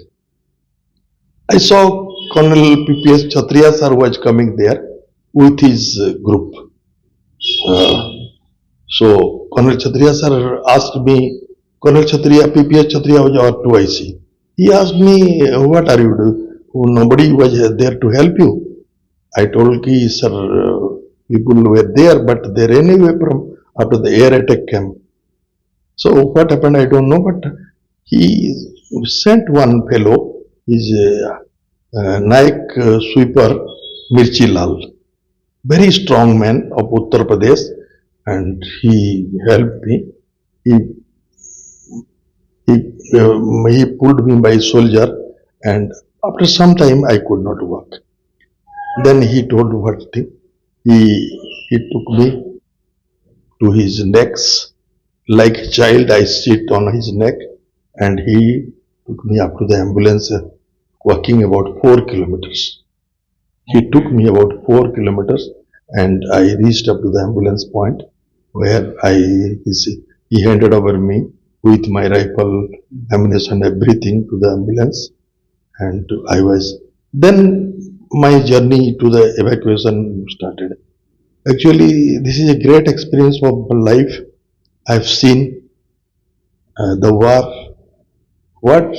B: I saw Colonel PPS Kshatriya sir was coming there with his group. So Colonel Kshatriya sir asked me, Colonel Kshatriya, PPS Kshatriya was our 2IC. He asked me, what are you doing? Nobody was there to help you. I told him, sir, people were there, but they ran away from after the air attack came. So what happened, I don't know, but he sent one fellow, his Naik sweeper, Mirchi Lal, very strong man of Uttar Pradesh, and he helped me. he he he pulled me by soldier, and after some time I could not walk. Then he told what thing. He took me to his necks like a child. I sit on his neck, and he took me up to the ambulance, walking about 4 kilometers. He took me about 4 kilometers, and I reached up to the ambulance point where he handed over me with my rifle, ammunition, everything to the ambulance, and I was then my journey to the evacuation started. Actually, this is a great experience of my life. I've seen the war. What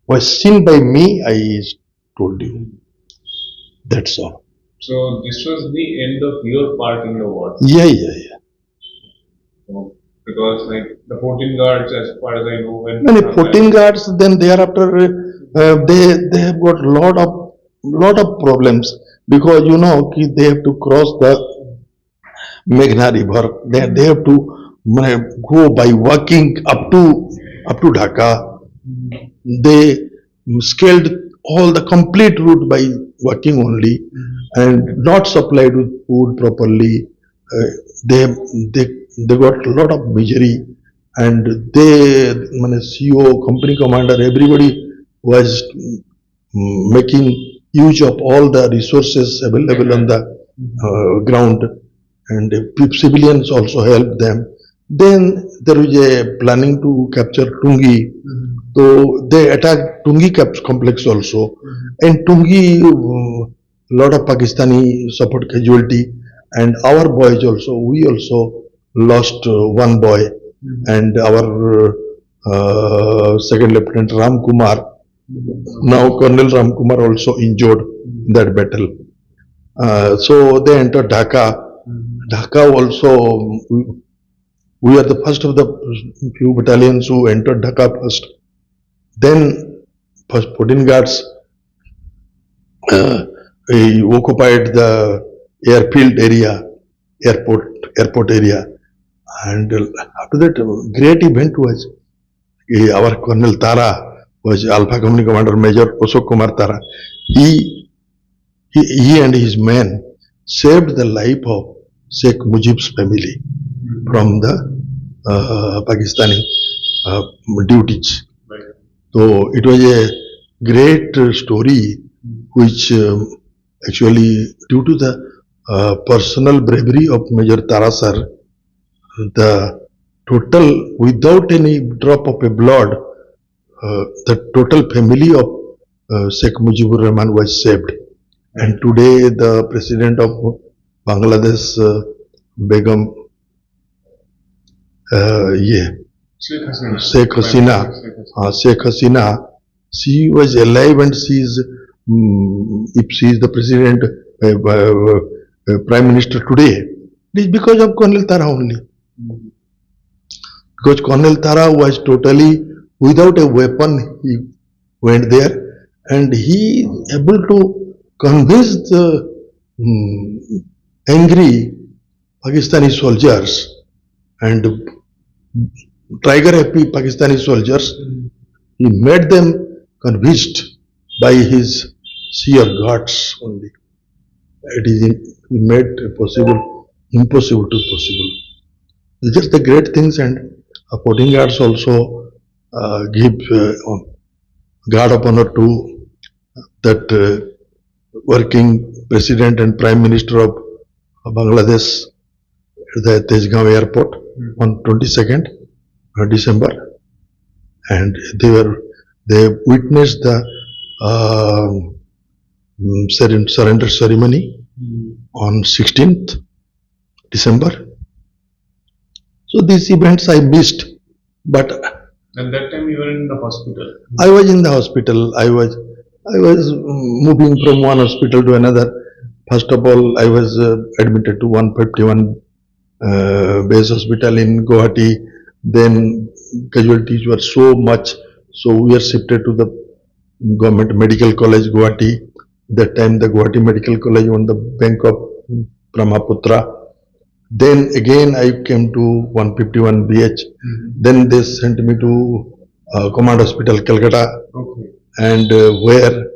B: was seen by me, I told you. That's all.
A: So this was the end of your part in the war.
B: Yeah.
A: So, because like the 14 guards, as far as I know, when
B: Many 14 guards, then thereafter they have got lot of problems because they have to cross the Meghna River. They have to go by walking up to Dhaka. They scaled all the complete route by walking only, and not supplied with food properly. Uh, they they they got a lot of misery, and CEO, company commander, everybody was making use of all the resources available on the ground, and civilians also helped them. Then there was a planning to capture Tungi, so they attacked Tungi complex also, and Tungi, a lot of Pakistani suffered casualty, and our boys also. We also lost one boy, and our second lieutenant Ram Kumar, now Colonel Ram Kumar, also injured in that battle. So they entered Dhaka. Dhaka also, we are the first of the few battalions who entered Dhaka first. Then first 14 guards occupied the airfield area, airport area, and after that great event was our Colonel Tara was Alpha Company Commander Major Ashok Kumar Tara. He and his men saved the life of Sheikh Mujib's family from the Pakistani duties. So it was a great story which actually, due to the personal bravery of Major Tara sir, the total, without any drop of a blood, the total family of Sheikh Mujibur Rahman was saved. And today the president of Bangladesh, Begum, Sheikh Hasina, she was alive, and she is, if she is the president, prime minister today, it is because of Colonel Tara only. Because Colonel Tara was totally without a weapon, he went there, and he able to convince the angry Pakistani soldiers and tiger happy Pakistani soldiers. He made them convinced by his sheer guts only. It is he made impossible to possible. Just the great things, and sporting guards also give guard of honor to that working president and prime minister of Bangladesh at the Tezgaon airport on 22nd December, and they witnessed the surrender ceremony on 16th December. So these events I missed, but
A: at that time you were in the hospital.
B: I was in the hospital. I was moving from one hospital to another. First of all, I was admitted to 151 base hospital in Guwahati. Then casualties were so much, so we were shifted to the government medical college Guwahati. That time the Guwahati Medical College on the bank of Brahmaputra, Then again I came to 151 BH. Then they sent me to Command Hospital, Calcutta, and where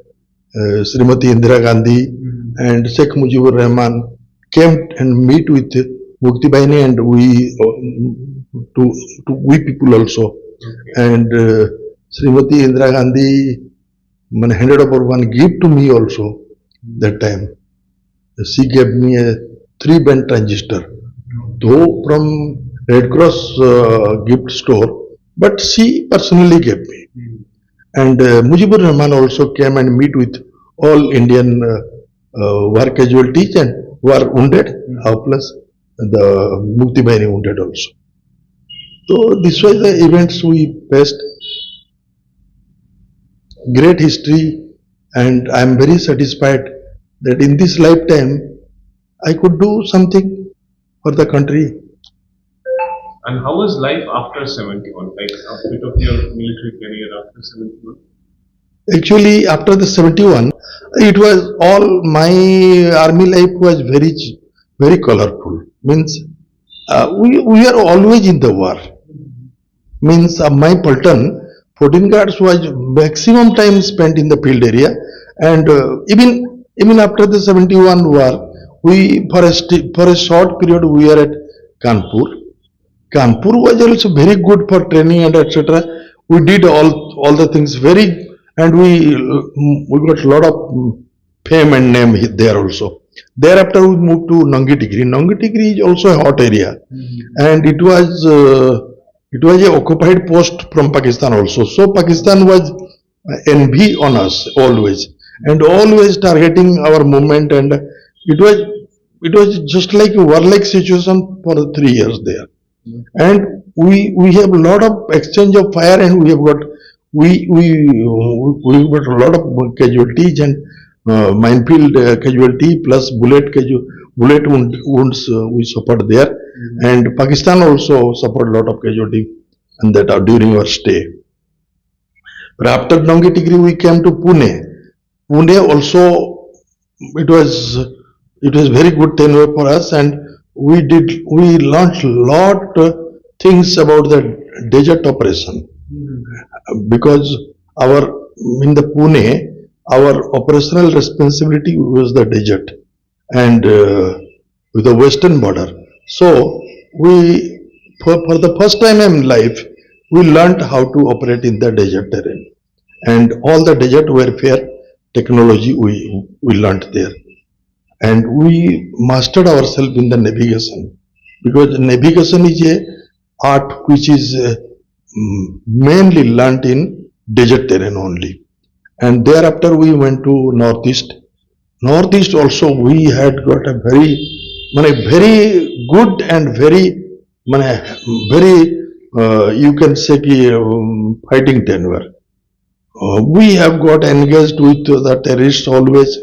B: Srimati Indira Gandhi and Sheikh Mujibur Rahman came and meet with Mukti Bahini, and we people also. And Srimati Indira Gandhi handed over one gift to me also that time. She gave me a 3-band transistor, though from Red Cross gift store, but she personally gave me. And Mujibur Rahman also came and meet with all Indian war casualties and who are wounded, plus the Mukti Bahini wounded also. So this was the events we faced. Great history, and I am very satisfied that in this lifetime I could do something for the country.
A: And how was life after 71? Like a bit of your military career after 71?
B: Actually, after the 71, it was all my army life was very colorful. Means we are always in the war. Means my Pulton 14 guards was maximum time spent in the field area, and even after the 71 war, we for a short period we are at Kanpur. Kanpur was also very good for training and etc. We did all the things very, and we got a lot of fame and name there also. Thereafter we moved to Nangi Tikri. Nangi Tikri is also a hot area, and it was a occupied post from Pakistan also. So Pakistan was envy on us always, and always targeting our movement, and it was just like a warlike situation for 3 years there. And we have a lot of exchange of fire, and we have got we got a lot of casualties and minefield casualty plus bullet wounds we suffered there, and Pakistan also suffered a lot of casualty and that during our stay. But after Nangi Tikri we came to Pune. Pune also it was very good tenure for us, and we learned lot things about the desert operation, because our in the Pune our operational responsibility was the desert and with the western border. So we for the first time in life we learned how to operate in the desert terrain, and all the desert warfare technology we learned there, and we mastered ourselves in the navigation, because navigation is a art which is mainly learnt in desert terrain only. And thereafter we went to northeast. Northeast also we had got a very good and very you can say fighting tenure. We have got engaged with the terrorists always.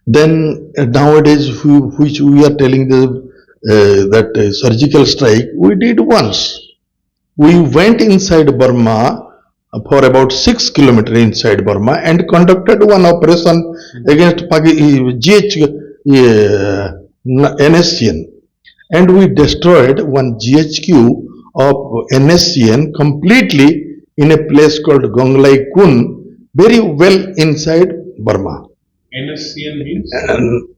B: Then nowadays, which we are telling that surgical strike, we did once. We went inside Burma for about 6 kilometers inside Burma and conducted one operation against GH NSCN, and we destroyed one GHQ of NSCN completely in a place called Gonglai Kun, very well inside Burma.
A: NSCN means?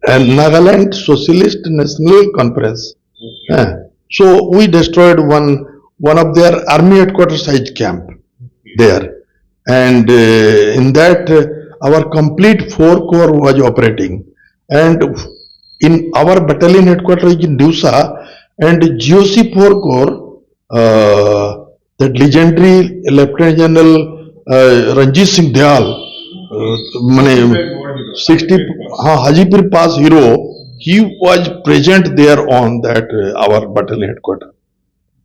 B: And Nagaland Socialist National Conference. So we destroyed one of their army headquarters size camp there, and in that our complete 4 corps was operating, and in our battalion headquarters in Dusa, and GOC 4 corps, that legendary Lieutenant General Ranjit Singh Dayal, 60 Hajipur Pass hero, he was present there on that our battalion headquarters.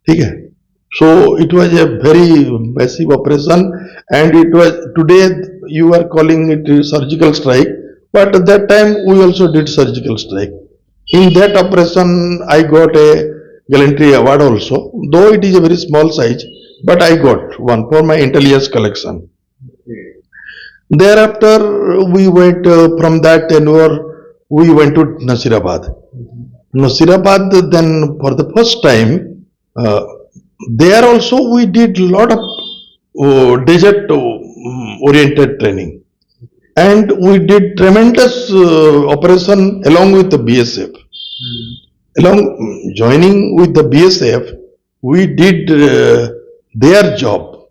B: Okay. So it was a very massive operation, and it was, today you are calling it a surgical strike, but at that time we also did surgical strike. In that operation I got a gallantry award also, though it is a very small size, but I got one for my intelligence collection. Thereafter we went from that tenure we went to Nasirabad. Nasirabad, then for the first time, there also we did lot of desert oriented training, and we did tremendous operation along with the BSF. Along joining with the BSF, we did their job.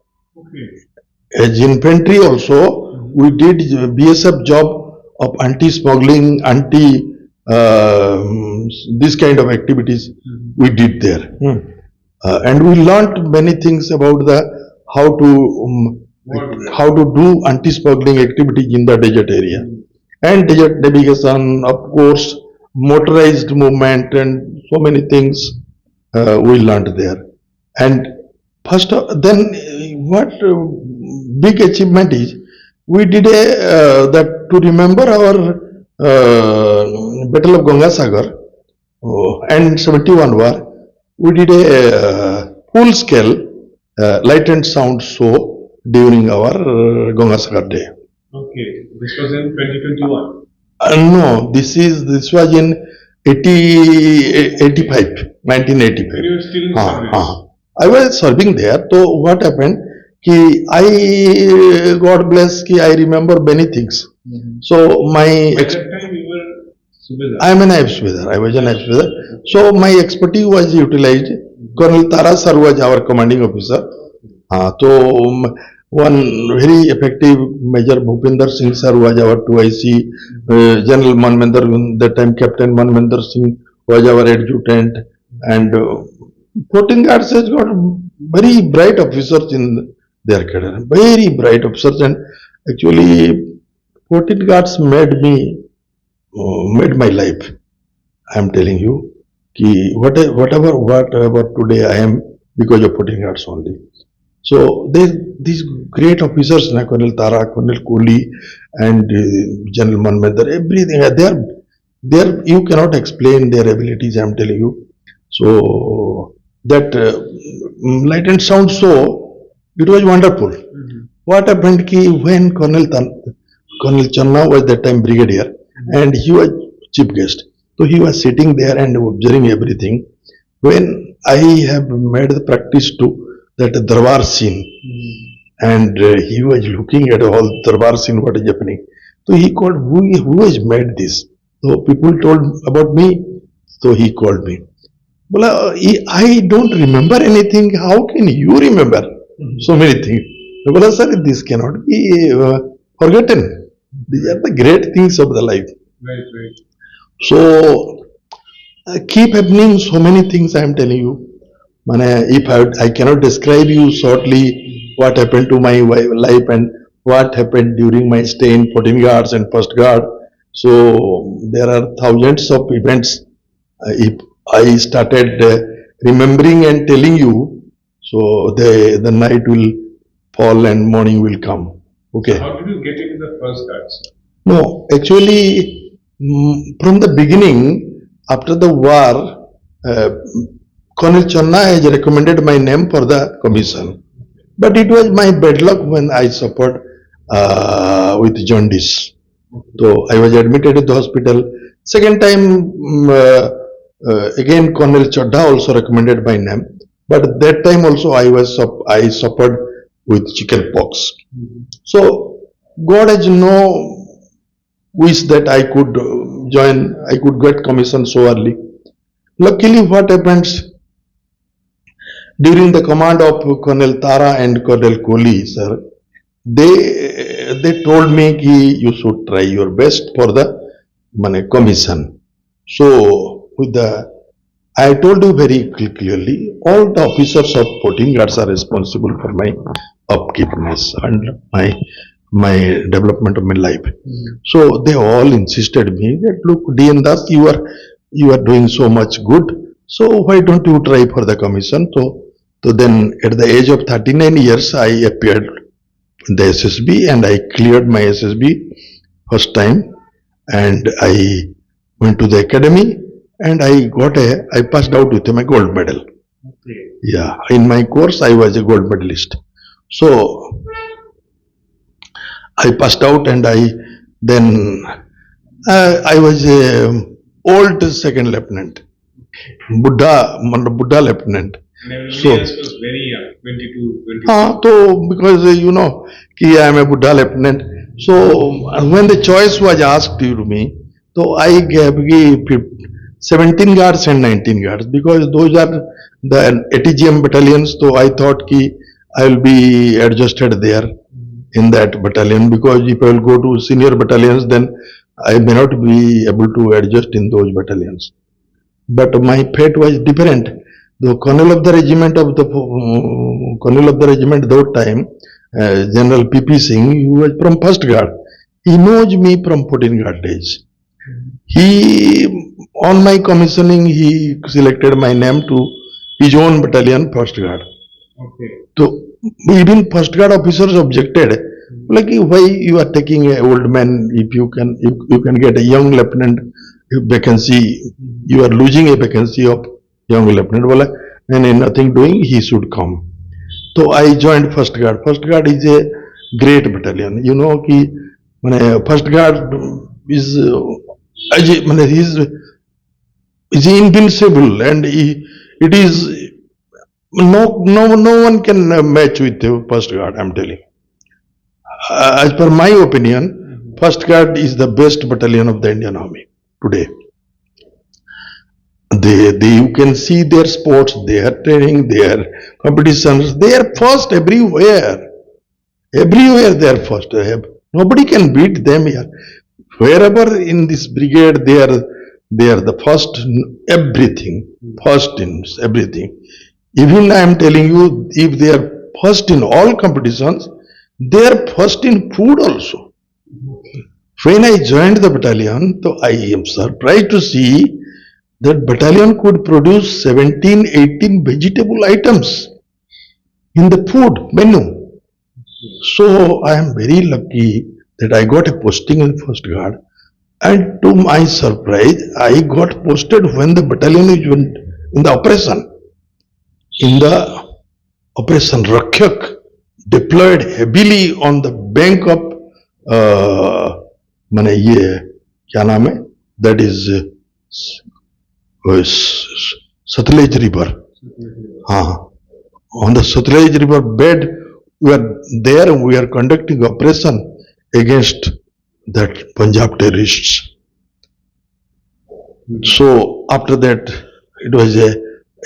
B: As infantry also, we did BSF job of anti-smuggling, this kind of activities we did there. And we learnt many things about the how to how to do anti-smuggling activities in the desert area, and desert navigation, of course, motorized movement, and so many things we learnt there. And then what big achievement is, we did a that to remember our Battle of Gangasagar and 71 war. We did a full scale light and sound show during our Gangasagar day.
A: Okay, this was in 2021.
B: No, this was in 85, 1985.
A: You were still in service.
B: I was serving there. So what happened? God bless, I remember many things. So my
A: At that time you were Subedar.
B: I am a naib Subedar. I was a naib Subedar. So my expertise was utilized. Colonel Tara sir was our commanding officer. So one very effective Major Bhupinder Singh sir was our 2IC. General Manmender, that time Captain Manmender Singh was our adjutant. And 14 Guards has got very bright officers in their cadre. Very bright officers. And actually 14 Guards made my life. I am telling you, whatever today I am, because of 14 Guards only. So these great officers, like Colonel Tara, Colonel Kohli, and General Manmender, everything, they are, you cannot explain their abilities, I am telling you. So that light and sound show, it was wonderful. What happened when Colonel Channa was that time brigadier, and he was chief guest. So he was sitting there and observing everything. When I have made the practice to that Darbar scene, and he was looking at all Darbar scene, what is happening. So he called, who has made this? So people told about me. So he called me. Well, I don't remember anything. How can you remember so many things? Well, sir, this cannot be forgotten. These are the great things of the life.
A: Right.
B: So keep happening so many things, I am telling you. If I cannot describe you shortly what happened to my life and what happened during my stay in 14 Guards and First Guard. So there are thousands of events. If I started remembering and telling you, so the night will fall and morning will come. Okay.
A: So how did you get into the First Guards?
B: No, actually, from the beginning, after the war, Colonel Channa has recommended my name for the commission. But it was my bad luck when I suffered with jaundice. So I was admitted in the hospital. Second time, again Colonel Chodda also recommended my name. But that time also I suffered with chicken pox. So God has no wish that I could I could get commission so early. Luckily, what happens, during the command of Colonel Tara and Colonel Kohli, sir, they told me that you should try your best for the commission. So I told you very clearly, all the officers of 14 Guards are responsible for my upkeepness and my development of my life. So they all insisted me that, look, DN Das, you are doing so much good. So why don't you try for the commission? So then at the age of 39 years, I appeared in the SSB and I cleared my SSB first time, and I went to the academy and I passed out with my gold medal. Okay. Yeah, in my course I was a gold medalist. So I passed out and I was a old second lieutenant. Buddha lieutenant.
A: And everybody
B: So,
A: else was very young, 22, 23.
B: so because you know, I am a Buddha lieutenant. So when the choice was asked to me, so I gave 17 guards and 19 guards because those are the ATGM battalions. So I thought I will be adjusted there in that battalion because if I will go to senior battalions, then I may not be able to adjust in those battalions. But my fate was different. The colonel of the regiment that time, General P.P. Singh, he was from first guard. He knows me from 14 guard days. He, on my commissioning, he selected my name to his own battalion, first guard.
A: Okay.
B: So even first guard officers objected, like why you are taking an old man if you can get a young lieutenant vacancy, you are losing a vacancy of young lieutenant. Well, and nothing doing, he should come. So I joined first guard. First guard is a great battalion. You know कि first guard is is invincible and it is no one can match with the first guard. I'm telling. As per my opinion, first guard is the best battalion of the Indian Army today. You can see their sports, their training, their competitions. They are first everywhere. Everywhere they are first. Nobody can beat them here. Wherever in this brigade, they are the first in everything. First in everything. Even I am telling you, if they are first in all competitions, they are first in food also. When I joined the battalion, so I am surprised to see that battalion could produce 17, 18 vegetable items in the food menu. So I am very lucky that I got a posting in first guard. And to my surprise, I got posted when the battalion is in the operation. In the Operation Rakyak, deployed heavily on the bank of माने ये क्या नाम है, that is Satluj river. On the Satluj river bed, we are there. We are conducting operation against that Punjab terrorists. So after that, it was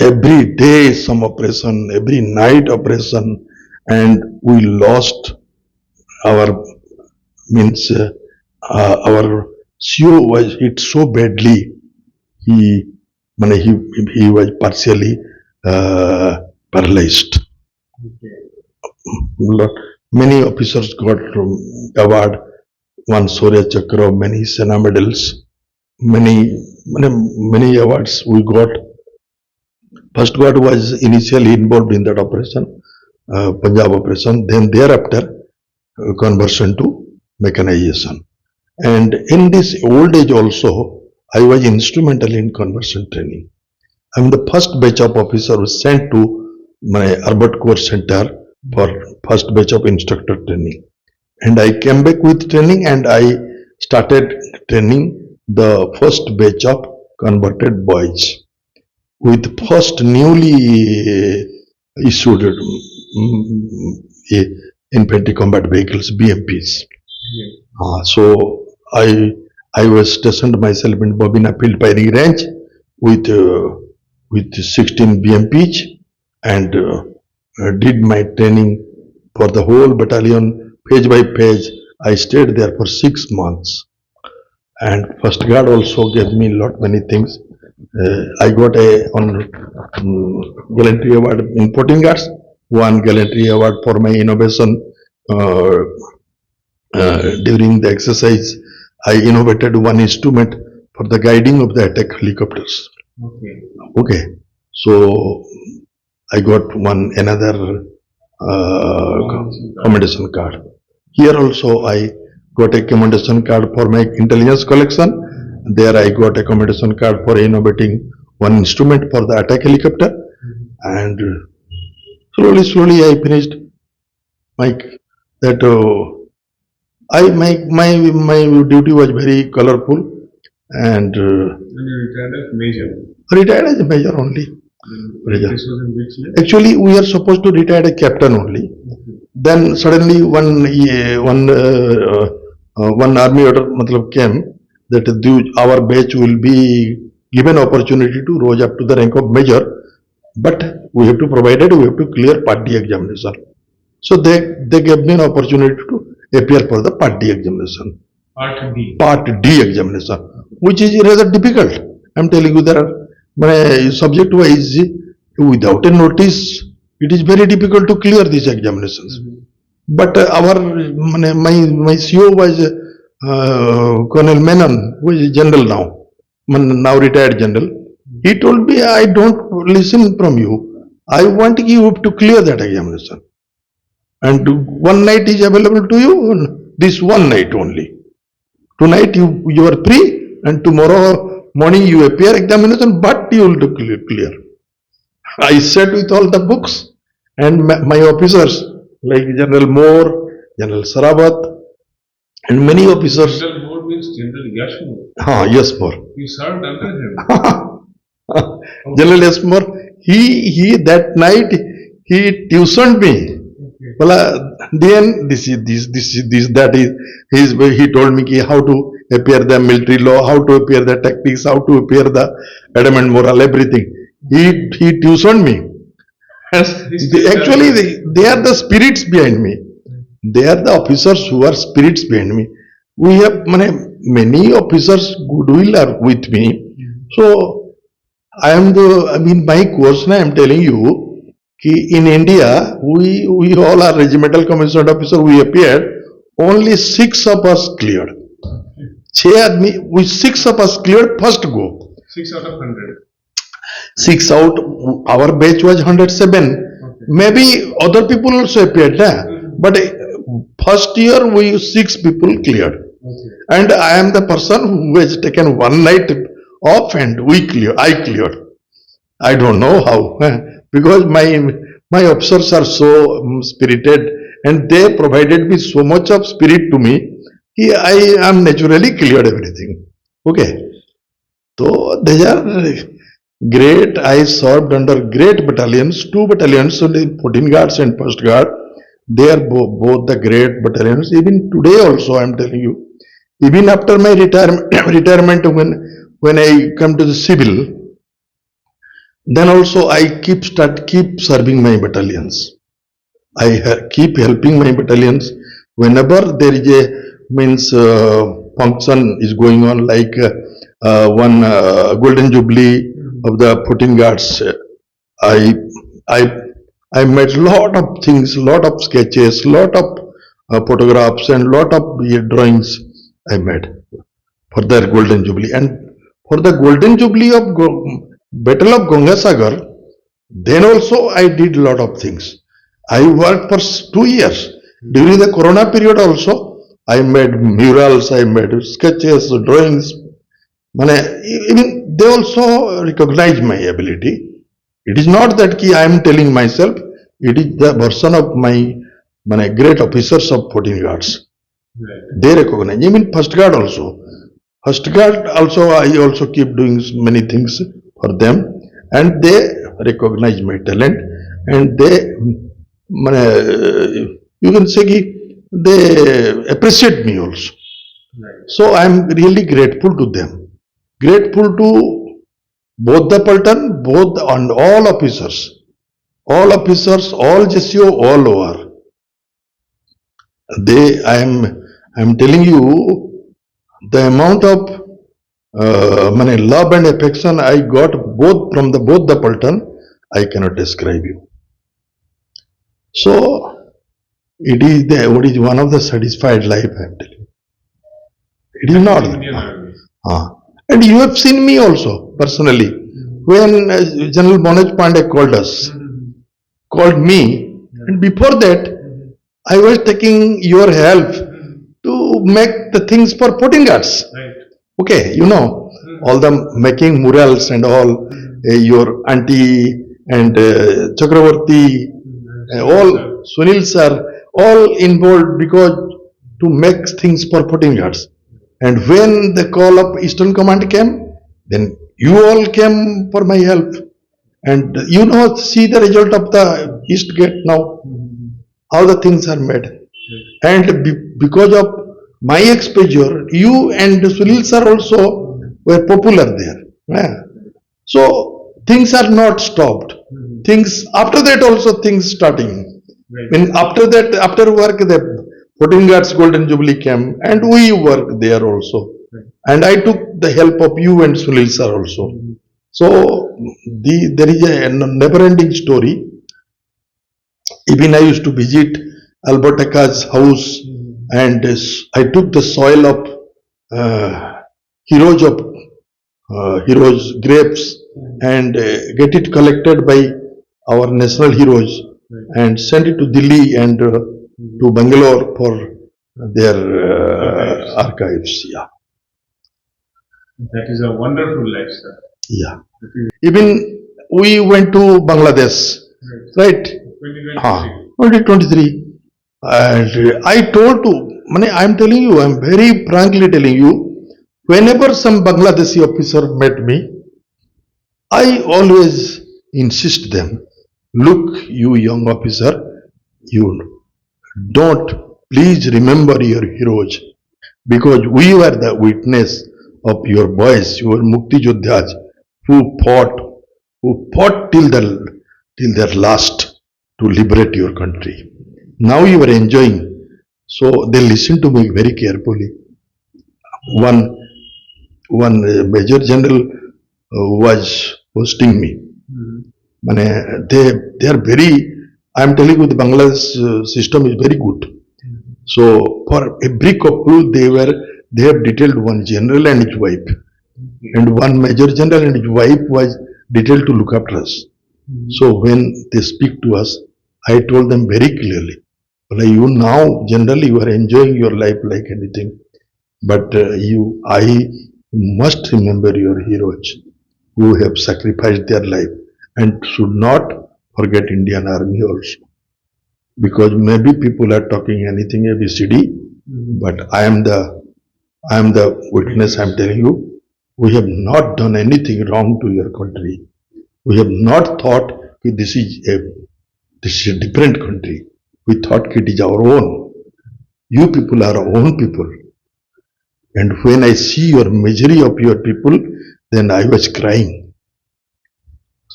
B: every day some operation, every night operation, and we lost our our CO was hit so badly. He was partially paralyzed. Many officers got award, one Surya Chakra, many Sena medals, many awards we got. First guard was initially involved in that operation, Punjab operation. Then thereafter, conversion to mechanization. And in this old age also, I was instrumental in conversion training. I am the first batch of officer was sent to my Albert Course Center for first batch of instructor training. And I came back with training and I started training the first batch of converted boys with first newly issued infantry combat vehicles, BMPs. So I was stationed myself in Bobina Field Firing Range with 16 BMPs and did my training for the whole battalion page by page. I stayed there for 6 months, and first guard also gave me lot many things. I got a gallantry award in 14 guards, one gallantry award for my innovation during the exercise. I innovated one instrument for the guiding of the attack helicopters. Okay. So I got another commendation card. Here also I got a commendation card for my intelligence collection. There I got a commendation card for innovating one instrument for the attack helicopter. And slowly I finished my my duty was very colorful, and
A: When you retired as major.
B: retired as a major only. Major.
A: This was in which year?
B: Actually, we are supposed to retire a captain only. Then suddenly one army order matlab came that our batch will be given opportunity to rise up to the rank of major, but we have to clear part D examination. So they gave me an opportunity to appear for the part D examination. Part D examination, which is rather difficult. I'm telling you, there are subject wise, without a notice, it is very difficult to clear these examinations. But our my CO was Colonel Menon, who is general now retired general. He told me, I don't listen from you. I want you to clear that examination. And one night is available to you, this one night only. Tonight you are free, and tomorrow morning you appear examination, but you will do clear. I sat with all the books, and my officers like General Moore, General Sarabat, and many officers.
A: General Moore means General Yash Moore.
B: Yes, Moore.
A: You served under him.
B: General Yash Moore, he that night he tuitioned me. Well, then he told me how to appear the military law, how to appear the tactics, how to appear the adamant moral, everything. He tuitioned me. Actually, they are the spirits behind me. They are the officers who are spirits behind me. We have many officers goodwill are with me. So my course I am telling you, in India, we all are regimental commissioned officer, we appeared, only 6 of us cleared. 6 of us cleared first go.
A: 6 out of 100.
B: 6 out, our batch was 107. Okay. Maybe other people also appeared, but first year 6 people cleared. Okay. And I am the person who has taken one night off and I cleared. I don't know how, because my officers are so spirited and they provided me so much of spirit to me. I am naturally cleared everything. Okay. So they are great. I served under great battalions, 2 battalions, 14 guards and first guard. They are both the great battalions. Even today also I am telling you, even after my retirement when I come to the civil, then also I keep serving my battalions. I keep helping my battalions whenever there is a function is going on, like one golden jubilee of the 14 guards. I made lot of things, lot of sketches, lot of photographs and lot of drawings I made for their golden jubilee. And for the golden jubilee of Battle of Gangasagar, then also I did lot of things. I worked for 2 years. During the Corona period also, I made murals, I made sketches, drawings. Even they also recognize my ability. It is not that I am telling myself, it is the version of my great officers of 14 guards. Right. They recognize. Even first guard also. First guard also, I also keep doing many things for them, and they recognize my talent, and they, you can say, they appreciate me also. Right. So I am really grateful to them. Grateful to both the platoon, and all officers, all GCO, all over. I am telling you, the amount of love and affection I got from both the platoon, I cannot describe you. So it is one of the satisfied life I am telling you. It is not. And you have seen me also personally. When General Manoj Pandey called me, and before that, I was taking your help to make the things for 14 guards. Right. Okay, all the making murals and all, your auntie and Chakravarti, all Sunil sir, all involved because to make things for 14 guards. And when the call of Eastern Command came, then you all came for my help. And you know, see the result of the East Gate now, how the things are made. And because of my exposure, you and Sunil sir also were popular there. Yeah. So things are not stopped. Things after that also things starting. When after that, after work, the 14 Guards Golden Jubilee came, and we worked there also. And I took the help of you and Sunil sir also. So there is a never-ending story. Even I used to visit Albert Ekka's house, and I took the soil of heroes of heroes' graves and get it collected by our national heroes and send it to Delhi and to Bangalore for their archives. Yeah.
A: That is a wonderful lifestyle.
B: Yeah. Even we went to Bangladesh, right? 2023. And I told to, I'm telling you, I'm very frankly telling you, whenever some Bangladeshi officer met me, I always insist them, look, you young officer, you don't, please remember your heroes, because we were the witness of your boys, your Mukti Yodhyas, who fought till their last to liberate your country. Now you are enjoying. So they listen to me very carefully. One Major General was hosting me. They are very, I am telling you, the Bangladesh system is very good. So for every couple, they have detailed one general and his wife, and one major general and his wife was detailed to look after us. So when they speak to us, I told them very clearly, you now generally you are enjoying your life like anything, but I must remember your heroes who have sacrificed their life, and should not forget Indian Army also. Because maybe people are talking anything ABCD, but I am the witness. I am telling you, we have not done anything wrong to your country. We have not thought that this is a different country. We thought it is our own. You people are our own people. And when I see your misery of your people, then I was crying.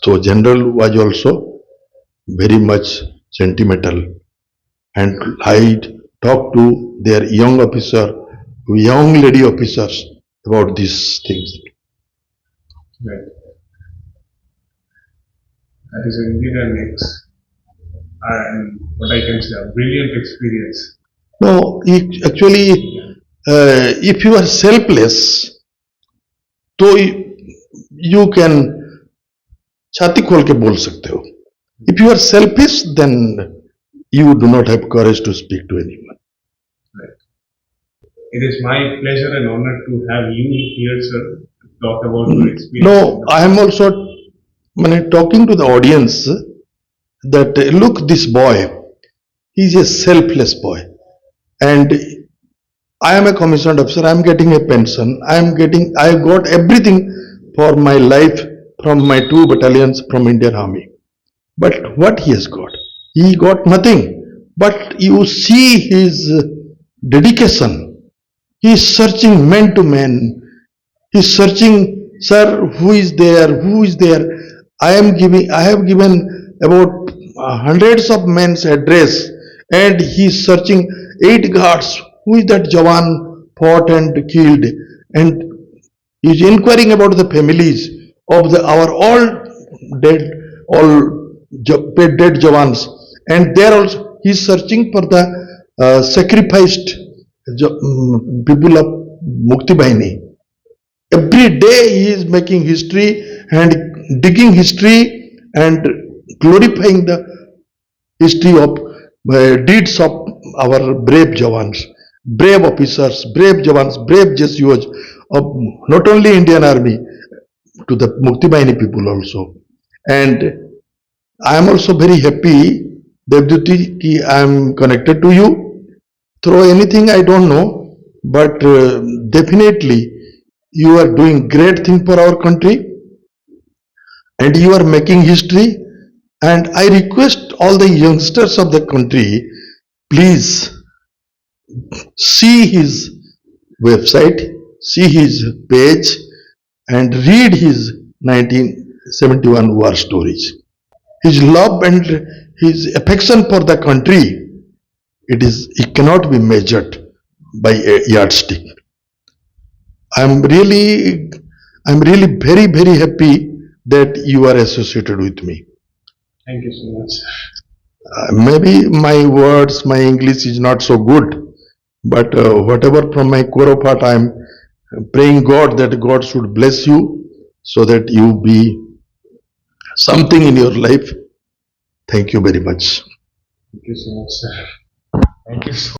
B: So General was also very much sentimental. And I talked to their young lady officers about these things.
A: Right. That is indeed a mix. And what I can say, a brilliant experience.
B: No, actually, if you are selfless, तो you can छाती खोल के बोल सकते हो. If you are selfish, then you do not have courage to speak to anyone.
A: Right. It is my pleasure and honor to have you here, sir, to talk about your experience.
B: No, I am also talking to the audience that look, this boy, he is a selfless boy, and I am a commissioned officer. I am getting a pension. I got everything for my life from my 2 battalions from Indian Army. But what he has got? He got nothing. But you see his dedication. He is searching man to man. He is searching, sir, who is there? Who is there? I have given about hundreds of men's address, and he is searching 8 guards. Who is that Jawan fought and killed? And he is inquiring about the families of our all dead Jawans. And there also he is searching for the sacrificed people of Mukti Bahini. Every day he is making history and digging history and glorifying the history of deeds of our brave Jawans, brave officers, brave Jawans, brave JCOs of not only Indian Army, to the Mukti Bahini people also. And I am also very happy, Devduti, ki I am connected to you through anything I don't know, but definitely you are doing great thing for our country and you are making history. And I request all the youngsters of the country, please see his website, see his page, and read his 1971 war stories. His love and his affection for the country, it cannot be measured by a yardstick. I'm really, I'm really very, very happy that you are associated with me.
A: Thank you so much.
B: Maybe my words, my English is not so good, but whatever from my core of heart, I'm praying God that God should bless you so that you be something in your life. Thank you very much.
A: Thank you so much, sir. Thank you so